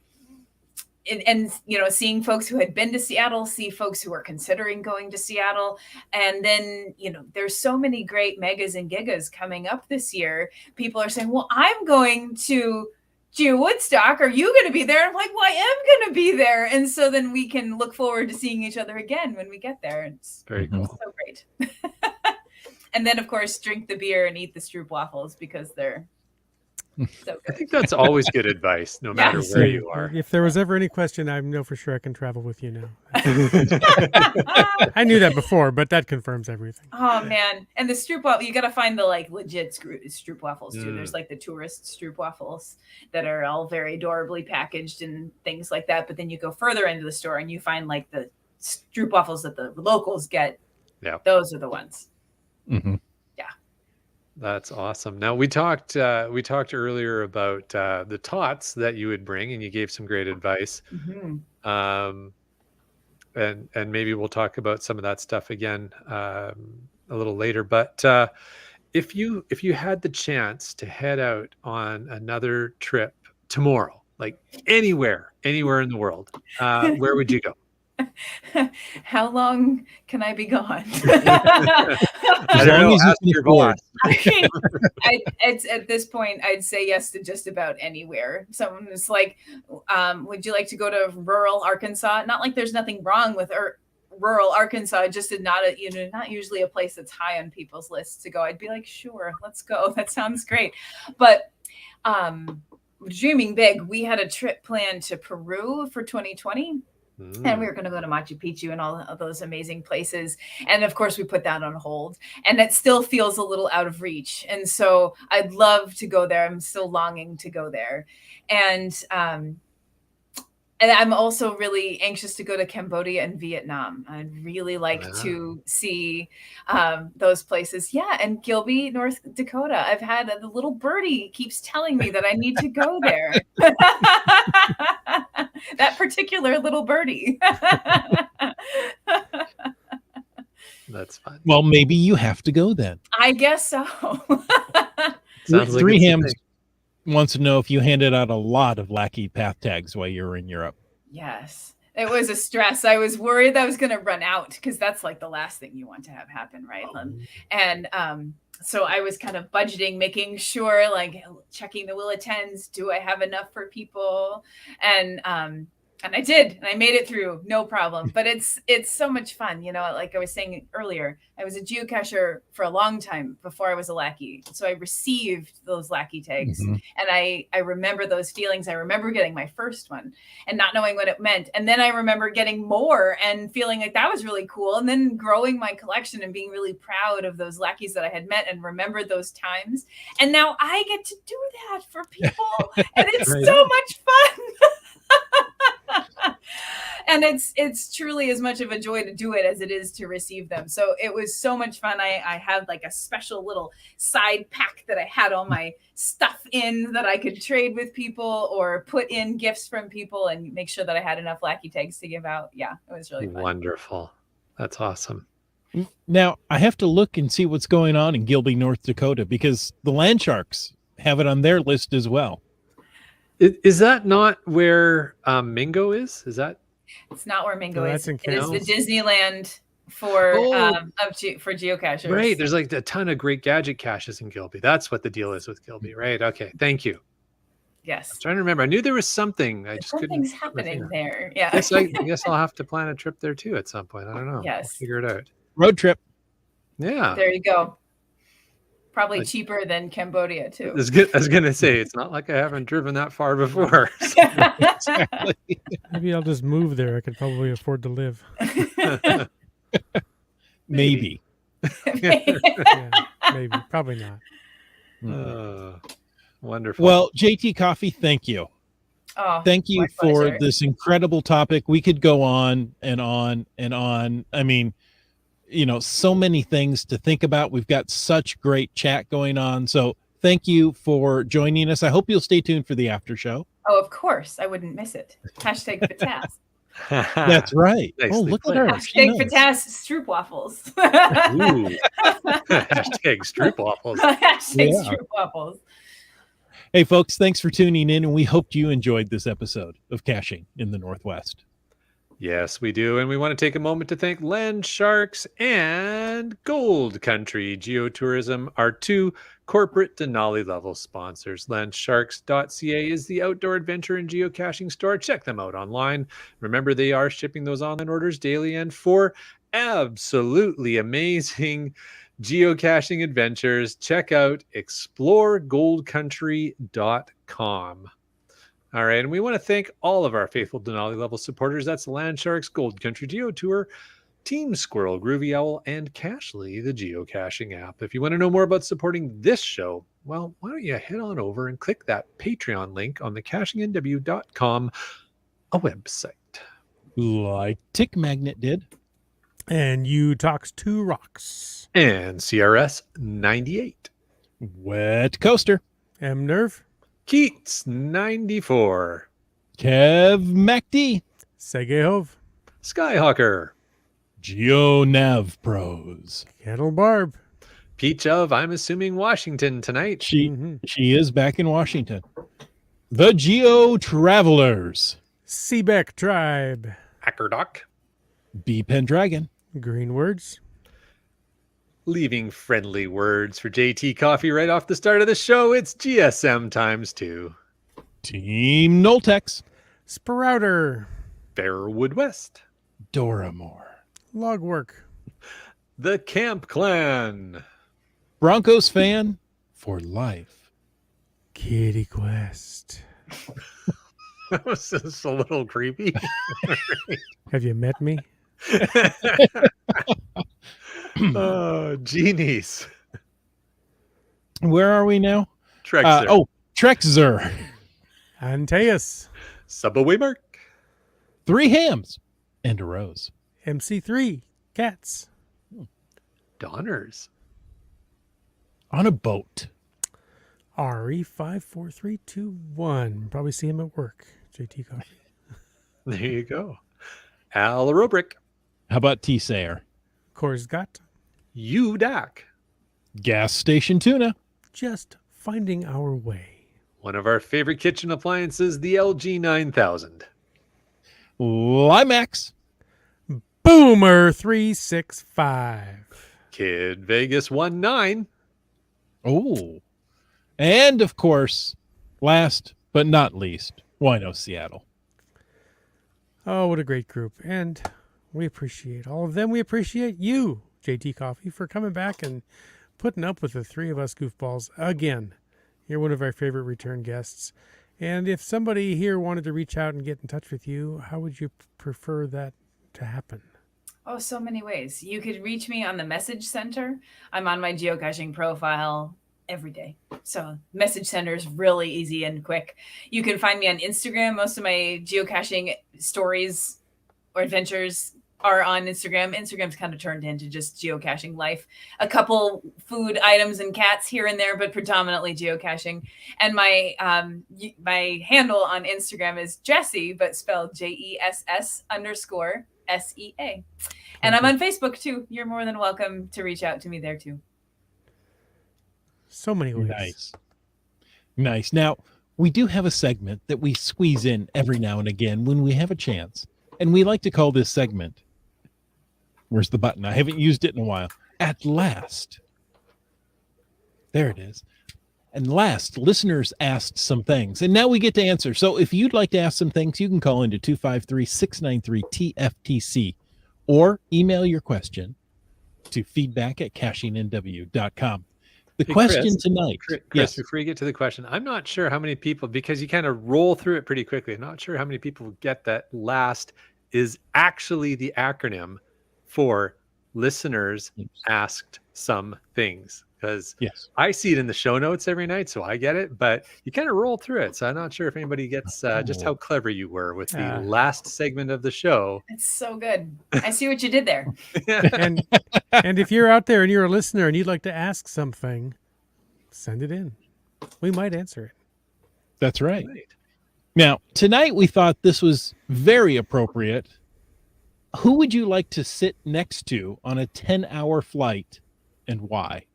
and seeing folks who had been to Seattle, see folks who are considering going to Seattle. And then, there's so many great megas and gigas coming up this year. People are saying, well, I'm going to GeoWoodstock. Are you going to be there? I'm like, well, I am going to be there. And so then we can look forward to seeing each other again when we get there. It's very cool. So great. And then, of course, drink the beer and eat the stroop waffles because they're so good. I think that's always good advice, no matter where you are. If there was ever any question, I know for sure I can travel with you now. I knew that before, but that confirms everything. Oh man! And the stroop waffle, you got to find the legit stroop waffles too. There's the tourist stroop waffles that are all very adorably packaged and things like that. But then you go further into the store and you find the stroop waffles that the locals get. Yeah, those are the ones. Mm-hmm. That's awesome. Now we talked earlier about the tots that you would bring, and you gave some great advice. Mm-hmm. And maybe we'll talk about some of that stuff again a little later. But if you had the chance to head out on another trip tomorrow, like anywhere in the world, where would you go? How long can I be gone? I don't know. Ask your boss. It's at this point, I'd say yes to just about anywhere. Someone is like, would you like to go to rural Arkansas? Not like there's nothing wrong with rural Arkansas, just not usually a place that's high on people's lists to go. I'd be like, sure, let's go. That sounds great. But dreaming big, we had a trip planned to Peru for 2020. And we were going to go to Machu Picchu and all of those amazing places. And of course, we put that on hold. And it still feels a little out of reach. And so I'd love to go there. I'm still longing to go there. And I'm also really anxious to go to Cambodia and Vietnam. I'd really like to see those places. Yeah, and Gilby, North Dakota. I've had the little birdie keeps telling me that I need to go there. That particular little birdie. That's fun. Well, maybe you have to go then. I guess so. Sounds like Three Hams wants to know if you handed out a lot of Lackey path tags while you were in Europe. Yes. It was a stress. I was worried that I was going to run out because that's the last thing you want to have happen, right? And so I was kind of budgeting, making sure, checking the will attends. Do I have enough for people? And I did, and I made it through, no problem. But it's so much fun, like I was saying earlier, I was a geocacher for a long time before I was a Lackey. So I received those Lackey tags, and I remember those feelings. I remember getting my first one and not knowing what it meant. And then I remember getting more and feeling like that was really cool. And then growing my collection and being really proud of those Lackeys that I had met and remembered those times. And now I get to do that for people. And it's so much fun. And it's truly as much of a joy to do it as it is to receive them. So it was so much fun. I had a special little side pack that I had all my stuff in that I could trade with people or put in gifts from people and make sure that I had enough Lackey tags to give out. Yeah, it was really fun. Wonderful. That's awesome. Now, I have to look and see what's going on in Gilby, North Dakota, because the Land Sharks have it on their list as well. Is that not where Mingo is? Is that? It's not where Mingo is. It is the Disneyland for geocachers. Right. There's a ton of great gadget caches in Gilby. That's what the deal is with Gilby. Right. Okay. Thank you. Yes. I'm trying to remember. I knew there was something. Something's happening there. Yeah. I guess I'll have to plan a trip there too at some point. I don't know. Yes. I'll figure it out. Road trip. Yeah. There you go. Probably cheaper than Cambodia too. I was going to say, it's not like I haven't driven that far before. Maybe I'll just move there. I could probably afford to live. Maybe. Yeah, maybe. Probably not. Wonderful. Well, JT Coffee, thank you. Oh, thank you for pleasure. this incredible topic. We could go on and on and on. I mean, so many things to think about. We've got such great chat going on. So thank you for joining us. I hope you'll stay tuned for the after show. Oh, of course. I wouldn't miss it. Hashtag Patas. That's right. Nicely Oh, look played. at her. Hashtag Patas Stroop Waffles. Ooh. Hashtag Stroop Waffles. Hashtag Stroop Waffles. Hey, folks, thanks for tuning in, and we hope you enjoyed this episode of Caching in the Northwest. Yes, we do. And we want to take a moment to thank Land Sharks and Gold Country Geotourism, our two corporate Denali level sponsors. Landsharks.ca is the outdoor adventure and geocaching store. Check them out online. Remember, they are shipping those online orders daily, and for absolutely amazing geocaching adventures, check out exploregoldcountry.com. All right, and we want to thank all of our faithful Denali level supporters. That's Land Sharks, Gold Country Geo Tour, Team Squirrel, Groovy Owl, and Cashly, the geocaching app. If you want to know more about supporting this show, well, why don't you head on over and click that Patreon link on the cachingnw.com a website. Like Tick Magnet did. And you talks to rocks. And CRS 98. Wet Coaster. M Nerve. Keats 94. Kev MacD. Segehov. Skyhawker. Geo Nav Pros. Kettle Barb. Peach of, I'm assuming, Washington tonight. She is back in Washington. The Geo Travelers. Seebeck Tribe. Ackerdock. B Pendragon. Green Words. Leaving friendly words for JT Coffee right off the start of the show. It's GSM times 2. Team Noltex. Sprouter. Fairwood West. Doramore. Logwork. The Camp Clan. Broncos fan for life. Kitty Quest. That was just a little creepy. Have you met me? Oh, genies. Where are we now? Trexer. Trexer. Antaeus. Subaway Mark. 3 hams and a rose. MC3. Cats. Donners. On a boat. RE54321. Probably see him at work. JT Coffee. There you go. Al Robrick. How about T-Sayer? Korsgat. UDAC. Gas Station Tuna. Just finding our way. One of our favorite kitchen appliances, the LG 9000. Limax. Boomer 365. Kid Vegas 19. Oh. And, of course, last but not least, Wino Seattle. Oh, what a great group. And we appreciate all of them. We appreciate you, JT Coffee, for coming back and putting up with the three of us goofballs again. You're one of our favorite return guests. And if somebody here wanted to reach out and get in touch with you, how would you prefer that to happen? Oh, so many ways. You could reach me on the message center. I'm on my geocaching profile every day. So message center is really easy and quick. You can find me on Instagram. Most of my geocaching stories or adventures are on Instagram. Instagram's kind of turned into just geocaching life. A couple food items and cats here and there, but predominantly geocaching. And my handle on Instagram is Jessie, but spelled JESS_SEA. And I'm on Facebook too. You're more than welcome to reach out to me there too. So many ways. Nice. Now, we do have a segment that we squeeze in every now and again when we have a chance. And we like to call this segment, where's the button? I haven't used it in a while. At last. There it is. And last, listeners asked some things, and now we get to answer. So if you'd like to ask some things, you can call into 253-693-TFTC or email your question to feedback@cachingnw.com. The question Chris, tonight. Chris, yes. before you get to the question, I'm not sure how many people, because you kind of roll through it pretty quickly. I'm not sure how many people get that last is actually the acronym for listeners asked some things. Because yes, I see it in the show notes every night, so I get it, but you kind of roll through it. So I'm not sure if anybody gets just how clever you were with the last segment of the show. It's so good. I see what you did there. And if you're out there and you're a listener and you'd like to ask something, send it in. We might answer it. That's right. Now, tonight we thought this was very appropriate. Who would you like to sit next to on a 10-hour flight and why?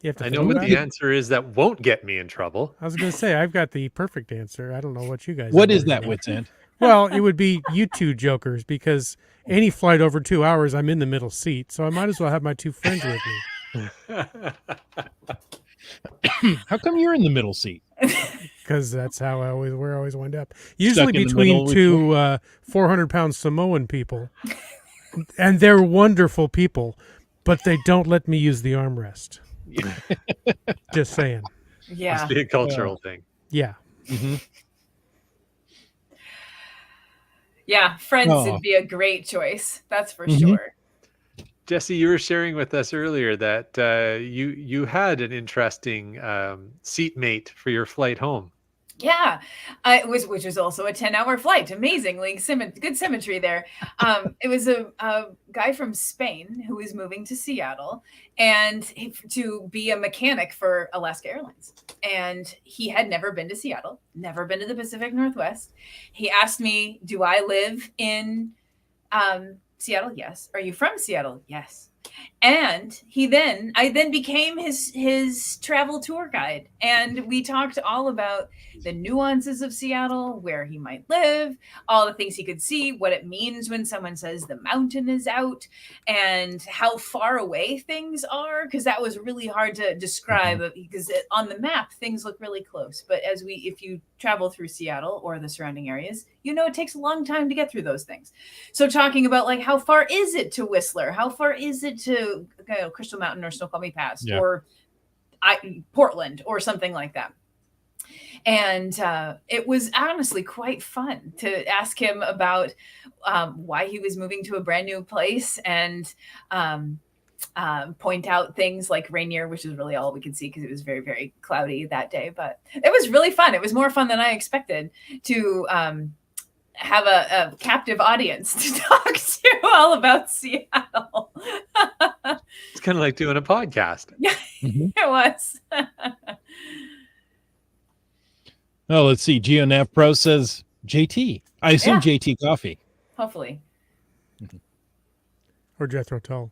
You have to I think know what about the it. answer is that won't get me in trouble. I was going to say, I've got the perfect answer. I don't know what you guys What are is worried that, about. Wits End? Well, it would be you two jokers, because any flight over 2 hours, I'm in the middle seat. So I might as well have my two friends with me. How come you're in the middle seat? Because that's how where I always wind up. Usually in the between middle with two 400-pound Samoan people. And they're wonderful people, but they don't let me use the armrest. Just saying. Yeah. Must be a cultural thing. Yeah. Mm-hmm. Yeah. Friends Oh. would be a great choice. That's for Mhm. sure. Jesse, you were sharing with us earlier that you had an interesting seatmate for your flight home. Yeah, which was also a 10-hour flight. Amazingly good symmetry there. It was a guy from Spain who was moving to Seattle and to be a mechanic for Alaska Airlines. And he had never been to Seattle, never been to the Pacific Northwest. He asked me, "Do I live in Seattle?" Yes. "Are you from Seattle?" Yes. And I then became his travel tour guide, and we talked all about the nuances of Seattle, where he might live, all the things he could see, what it means when someone says the mountain is out, and how far away things are, because that was really hard to describe, because on the map things look really close, but if you travel through Seattle or the surrounding areas, it takes a long time to get through those things. So talking about like, how far is it to Whistler? How far is it to Crystal Mountain or Snoqualmie Pass, or Portland or something like that? And it was honestly quite fun to ask him about why he was moving to a brand new place, and point out things like Rainier, which is really all we could see because it was very, very cloudy that day. But it was really fun. It was more fun than I expected to have a captive audience to talk to all about Seattle. It's kind of like doing a podcast. Yeah, Mhm. it was. Oh, let's see. GeoNav Pro says JT. I assume Yeah. JT Coffee Hopefully. Or Jethro Tull.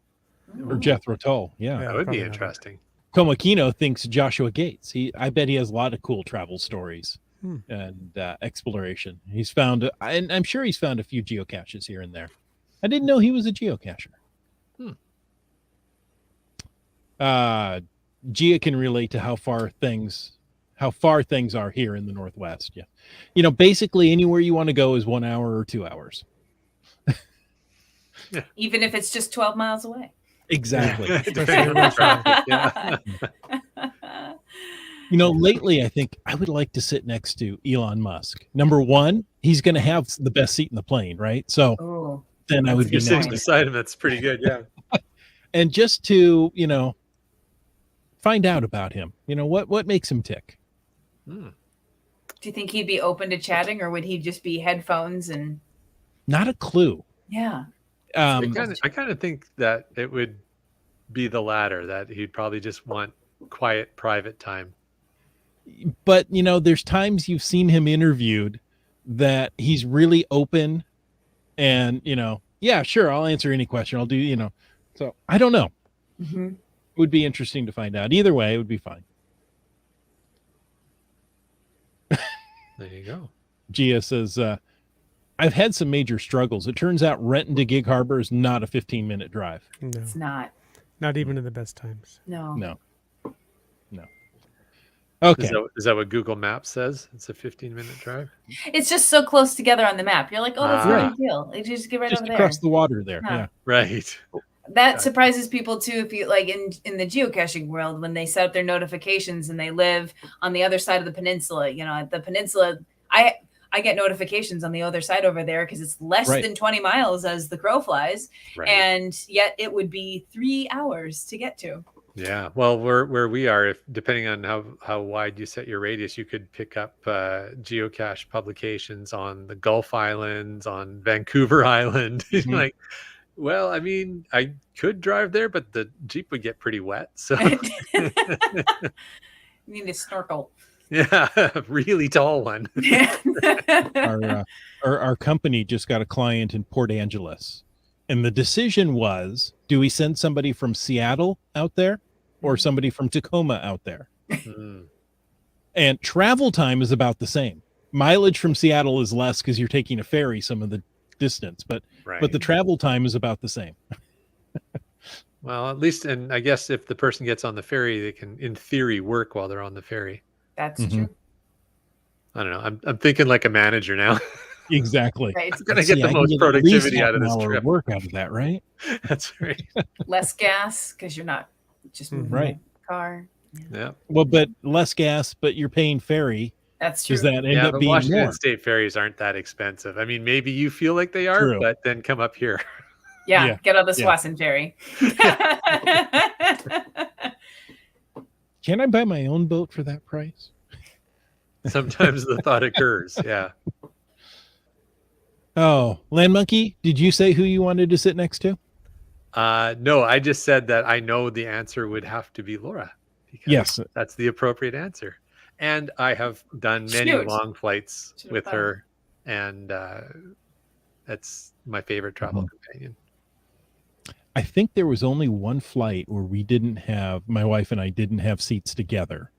or Jethro Tull. Yeah. That would be probably not. interesting. Komakino thinks Joshua Gates. I bet he has a lot of cool travel stories and exploration. He's found, and I'm sure he's found a few geocaches here and there. I didn't know he was a geocacher. Gia can relate to how far things are here in the Northwest. Yeah. Basically anywhere you want to go is 1 hour or 2 hours. Even if it's just 12 miles away. Exactly. Depending on the traffic, yeah. Lately I think I would like to sit next to Elon Musk. Number one, he's going to have the best seat in the plane, right? So then I would be You're sitting next to beside him. That's pretty good. Yeah. and just to, find out about him. What makes him tick? Do you think he'd be open to chatting, or would he just be headphones and? Not a clue. Yeah. I kind of think that it would be the latter, that he'd probably just want quiet, private time. But, there's times you've seen him interviewed that he's really open and, yeah, sure, I'll answer any question. I'll do, so I don't know. Mm-hmm. It would be interesting to find out. Either way, it would be fine. There you go. Gia says, I've had some major struggles. It turns out Renton to Gig Harbor is not a 15-minute drive. No, It's not. not even in the best times. No. Okay. Is that what Google Maps says? It's a 15-minute drive? It's just so close together on the map. You're like, oh, that's no Right. big deal. You just get right Just over there. across the water there. Yeah. Yeah. Right. That surprises people too. If you like in the geocaching world, when they set up their notifications and they live on the other side of the peninsula, at the peninsula, I get notifications on the other side over there because it's less Right. than 20 miles as the crow flies, Right. and yet it would be 3 hours to get to. Yeah. Well, where we are, if depending on how wide you set your radius, you could pick up geocache publications on the Gulf Islands, on Vancouver Island. Mhm. Like, well, I mean, I could drive there, but the Jeep would get pretty wet. So You need to snorkel. yeah, really tall one. Our company just got a client in Port Angeles, and the decision was, do we send somebody from Seattle out there or somebody from Tacoma out there. Mm. And travel time is about the same. Mileage from Seattle is less because you're taking a ferry some of the distance, but Right. the travel time is about the same. Well, at least, and I guess if the person gets on the ferry, they can, in theory, work while they're on the ferry. That's Mhm. true. I don't know. I'm thinking like a manager now. Exactly. Right. I'm gonna See, get the I can most get at least productivity half out of an this hour trip. work out of that, right? That's right. Less gas because you're not just moving Right. the car. Yeah. Well, but less gas, but you're paying ferry. That's true. Does that end Yeah, up but being Washington more? State ferries aren't that expensive. I mean, maybe you feel like they are, True. but then come up here. Yeah, Yeah. get on the Yeah. Swanson ferry. Can I buy my own boat for that price? Sometimes the thought occurs. Yeah. Oh, Land Monkey, did you say who you wanted to sit next to? No, I just said that I know the answer would have to be Laura. Because Yes. that's the appropriate answer. And I have done many Shoot. long flights Should've with thought. her, and that's my favorite travel companion. I think there was only one flight where we didn't have, my wife and I didn't have seats together.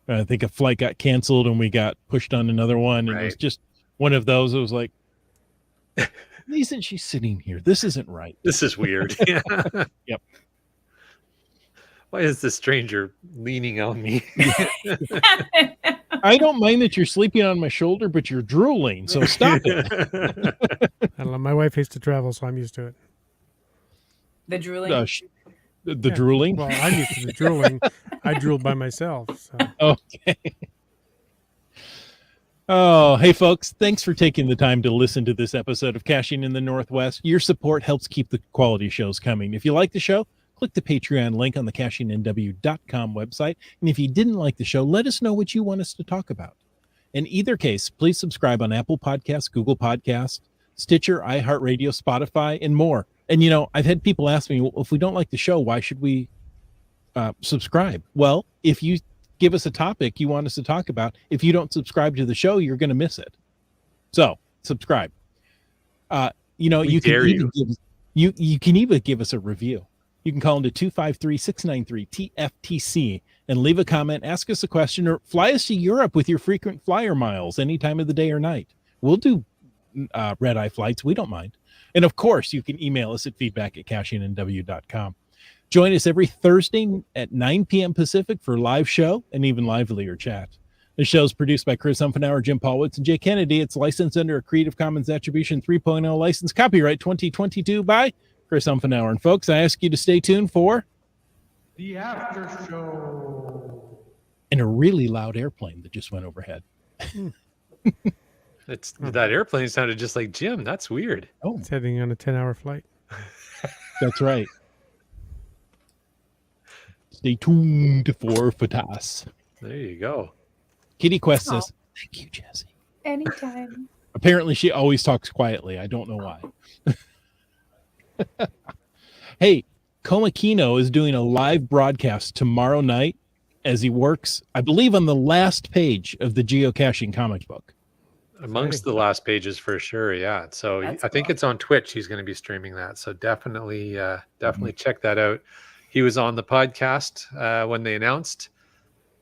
I think a flight got canceled and we got pushed on another one. And it was Right. just one of those. It was like, isn't she sitting here? This isn't right. This is weird. Yeah. Yep. Why is the stranger leaning on me? I don't mind that you're sleeping on my shoulder, but you're drooling. So stop it. I don't know. My wife hates to travel, so I'm used to it. The drooling. The Yeah. drooling. Well, I'm used to the drooling. I drool by myself. So. Okay. Oh, hey, folks. Thanks for taking the time to listen to this episode of Caching in the Northwest. Your support helps keep the quality shows coming. If you like the show, click the Patreon link on the cachingnw.com website. And if you didn't like the show, let us know what you want us to talk about. In either case, please subscribe on Apple Podcasts, Google Podcasts, Stitcher, iHeartRadio, Spotify, and more. And, you know, I've had people ask me, well, if we don't like the show, why should we subscribe? Well, if you give us a topic you want us to talk about, if you don't subscribe to the show, you're going to miss it. So subscribe. You know, you can even you can even give us a review. You can call into 253-693-TFTC and leave a comment, ask us a question, or fly us to Europe with your frequent flyer miles any time of the day or night. We'll do red-eye flights. We don't mind. And of course, you can email us at feedback@cachingnw.com. Join us every Thursday at 9 p.m. Pacific for a live show and even livelier chat. The show is produced by Chris Humphenauer, Jim Paulwitz, and Jay Kennedy. It's licensed under a Creative Commons Attribution 3.0 license, copyright 2022 by Chris Humphenauer. And folks, I ask you to stay tuned for The After Show. and a really loud airplane that just went overhead. That airplane sounded just like Jim. That's weird. Oh, It's heading on a 10-hour flight. that's right. Stay tuned for FATAS. There you go. Kitty Quest says, thank you, Jesse. Anytime. Apparently she always talks quietly. I don't know why. Hey, Komakino is doing a live broadcast tomorrow night as he works, I believe, on the last page of the geocaching comic book. Amongst the last pages for sure. Yeah. So That's I think cool. it's on Twitch. He's going to be streaming that. So definitely check that out. He was on the podcast when they announced.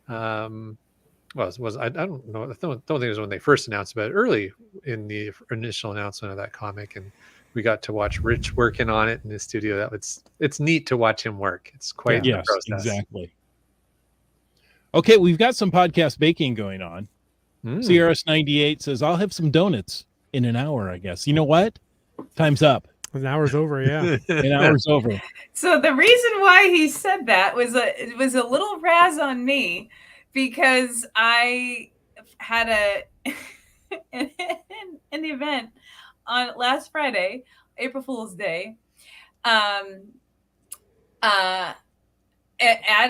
I don't know. I don't think it was when they first announced, but early in the initial announcement of that comic, and we got to watch Rich working on it in the studio. It's neat to watch him work. It's quite the Yes, process. exactly. Okay, we've got some podcast baking going on. CRS98 says, I'll have some donuts in an hour, I guess. You know what? Time's up. An hour's over, yeah. An hour's over. So the reason why he said that was it was a little razz on me because I had an event on last Friday, April Fool's Day, at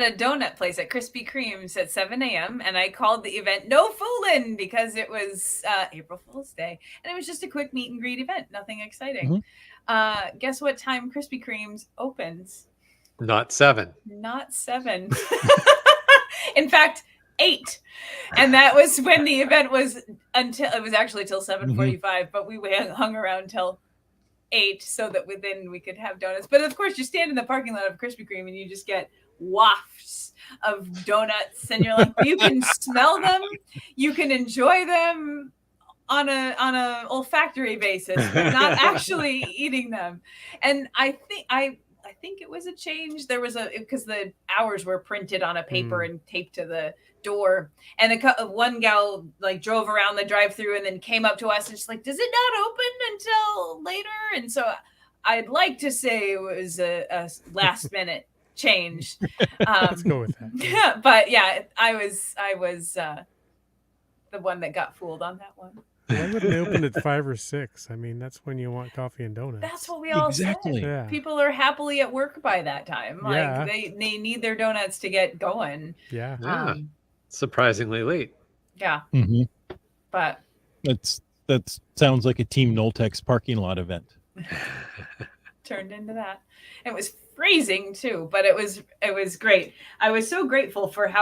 a donut place at Krispy Kreme's at 7 a.m. And I called the event No Foolin' because it was April Fool's Day. And it was just a quick meet and greet event. Nothing exciting. Guess what time Krispy Kreme's opens? Not 7. Not 7. In fact, 8. And that was when the event was it was actually till 7:45, but we hung around till 8 so that then we could have donuts. But of course, you stand in the parking lot of Krispy Kreme and you just get wafts of donuts, and you're like, you can smell them, you can enjoy them on a olfactory basis, but not actually eating them. And I think it was a change. There was because the hours were printed on a paper and taped to the door, and one gal like drove around the drive-through and then came up to us and she's like, does it not open until later? And so I'd like to say it was a last minute change. Let's go with that. Yeah, but yeah, I was the one that got fooled on that one. Why wouldn't they open at 5 or 6? I mean, that's when you want coffee and donuts. That's what we all said. Yeah. People are happily at work by that time. Like Yeah. they need their donuts to get going. Yeah. Yeah. Surprisingly late. Yeah. But that sounds like a Team Noltex parking lot event. turned into that. It was freezing too, but it was great. I was so grateful for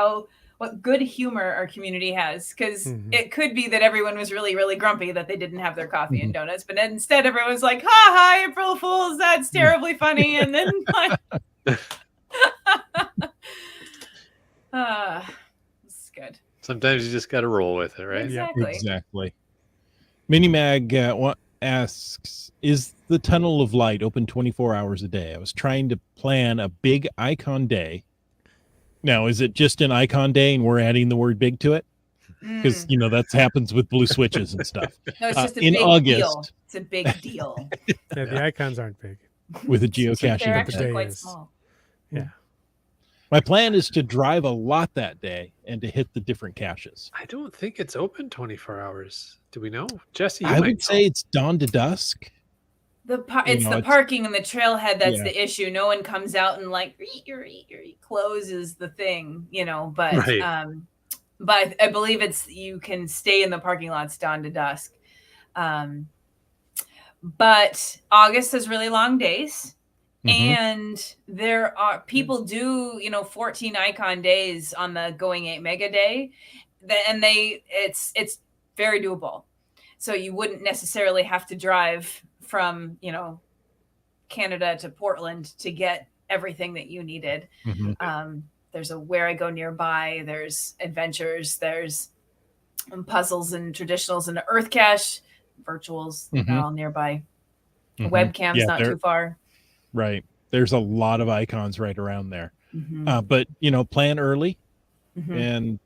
what good humor our community has, because it could be that everyone was really, really grumpy that they didn't have their coffee and donuts, but instead everyone's like, ha ha, April Fools, that's terribly funny. And then like, it's good. Sometimes you just got to roll with it, right? Exactly. Minimag asks, is the Tunnel of Light open 24 hours a day? I was trying to plan a big icon day. Now, is it just an icon day and we're adding the word big to it? Because, that happens with blue switches and stuff. No, it's just a in big August, deal. It's a big deal. Yeah, the icons aren't big. With a They're geocaching actually event. quite is. small. Yeah. My plan is to drive a lot that day and to hit the different caches. I don't think it's open 24 hours. Do we know? Jesse, I would say it's dawn to dusk. It's the parking and the trailhead that's the issue. No one comes out and like closes the thing, but Right. But I believe you can stay in the parking lots dawn to dusk. But August has really long days. And there are people do 14 icon days on the Going 8 Mega Day, and it's very doable. So you wouldn't necessarily have to drive from Canada to Portland to get everything that you needed. There's a Where I Go nearby, there's adventures, there's puzzles and traditionals and Earth Cache, virtuals, they're all nearby. Webcam's not too far. Right. There's a lot of icons right around there. But, plan early and,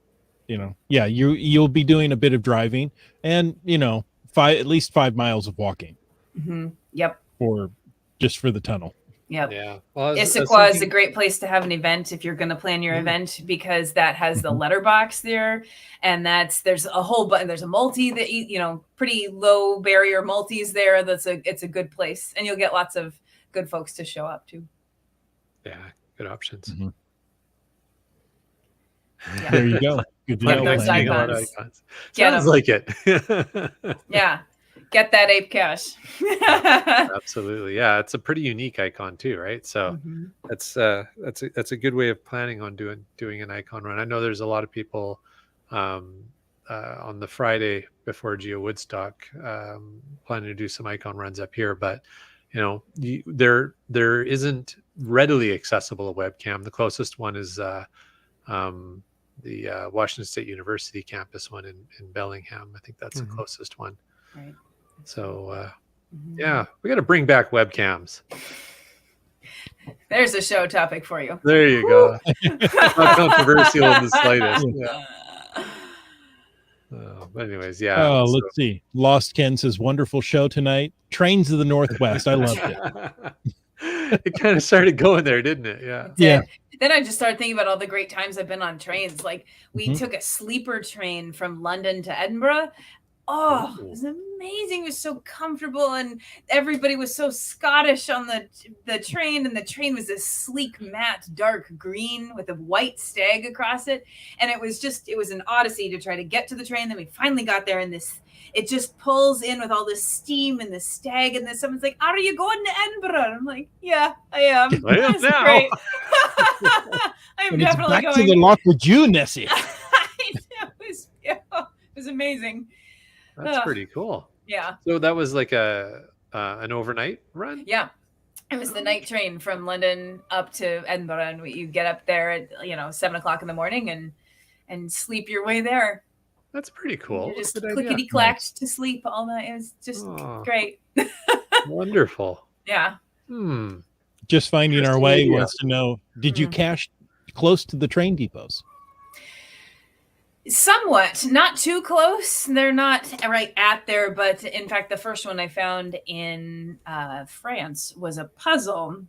you'll be doing a bit of driving and, at least 5 miles of walking. Yep. For the tunnel. Yep. Yeah. Well, Issaquah is a great place to have an event if you're going to plan your event, because that has the letterbox there, and there's a whole button. There's a multi that pretty low barrier multis there. It's a good place, and you'll get lots of good folks to show up too. Yeah, good options. Yeah. There you go. Good to know. Those icons. Sounds like it. Yeah. Get that ape cache. Absolutely. Yeah, it's a pretty unique icon too, right? So that's a good way of planning on doing an icon run. I know there's a lot of people on the Friday before GeoWoodstock planning to do some icon runs up here, but there isn't readily accessible a webcam. The closest one is the Washington State University campus one in Bellingham. I think that's the closest one. Right. So yeah, we got to bring back webcams. There's a show topic for you. There you go. Not controversial in the slightest. Yeah. But anyways, yeah. Oh, let's see. Lost Ken says, wonderful show tonight. Trains of the Northwest. I loved it. It kind of started going there, didn't it? Yeah. Yeah. Then I just started thinking about all the great times I've been on trains. Like we took a sleeper train from London to Edinburgh. Oh, it was amazing. It was so comfortable, and everybody was so Scottish on the train, and the train was this sleek, matte, dark green with a white stag across it. And it was an odyssey to try to get to the train. Then we finally got there, and it just pulls in with all this steam and the stag, and then someone's like, are you going to Edinburgh? And I'm like, yeah, I am. I am now. Great. I'm And definitely it's back going. to the lock with you, Nessie. I know, it was amazing. That's pretty cool. Yeah. So that was like an overnight run? Yeah. It was the night train from London up to Edinburgh, and you get up there at 7 o'clock in the morning and sleep your way there. That's pretty cool. You're just Good idea. clickety clacked to sleep all night. It was just great. Wonderful. Yeah. Just finding our way. Idea. Wants to know, did you cache close to the train depots? Somewhat, not too close. They're not right at there, but in fact, the first one I found in France was a puzzle.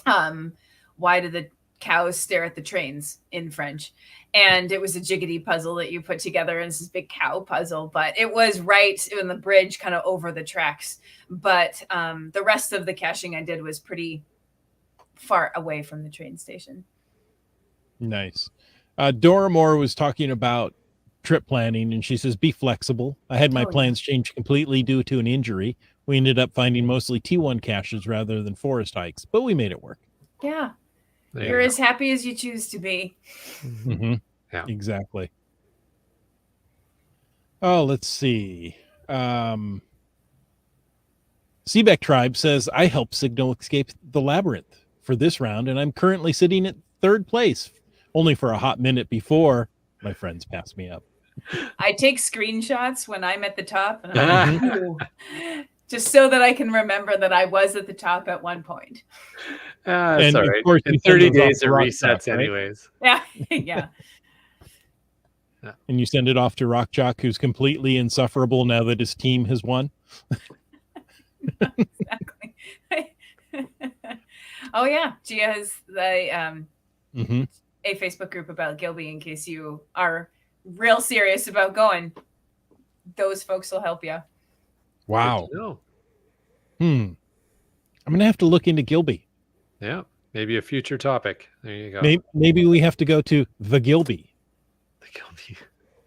Why do the cows stare at the trains in French? And it was a jiggity puzzle that you put together, and it's this big cow puzzle, but it was right in the bridge, kind of over the tracks. But the rest of the caching I did was pretty far away from the train station. Nice. Dora Moore was talking about trip planning, and she says, be flexible. I had my plans changed completely due to an injury. We ended up finding mostly T1 caches rather than forest hikes, but we made it work. Yeah. You're as happy as you choose to be. Yeah, exactly. Oh, let's see. Seebeck Tribe says, I helped Signal escape the labyrinth for this round, and I'm currently sitting at 3rd place, only for a hot minute before my friends passed me up. I take screenshots when I'm at the top, and I'm like, just so that I can remember that I was at the top at one point. That's all right. Of course, in 30 days it resets, right? Anyways. Yeah, yeah. And you send it off to Rock Jock, who's completely insufferable now that his team has won. Exactly. Oh yeah, Gia has a Facebook group about Gilby in case you are real serious about going. Those folks will help you. Wow. I'm gonna have to look into Gilby. Yeah, maybe a future topic. There you go. Maybe we have to go to the Gilby. The Gilby.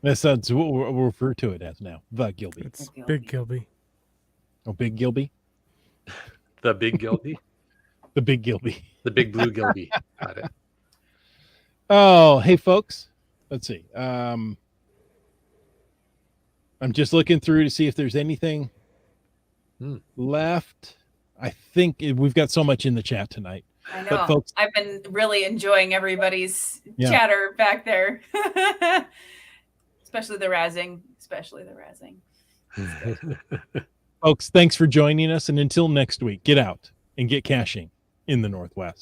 That's what we'll refer to it as now. The Gilby. It's Big Gilby. Oh, Big Gilby. The Big Gilby. The Big Gilby. The Big Blue Gilby. Got it. Oh, hey folks. Let's see. I'm just looking through to see if there's anything left. I think we've got so much in the chat tonight. I know. But folks, I've been really enjoying everybody's chatter back there. Especially the razzing. Folks, thanks for joining us. And until next week, get out and get caching in the Northwest.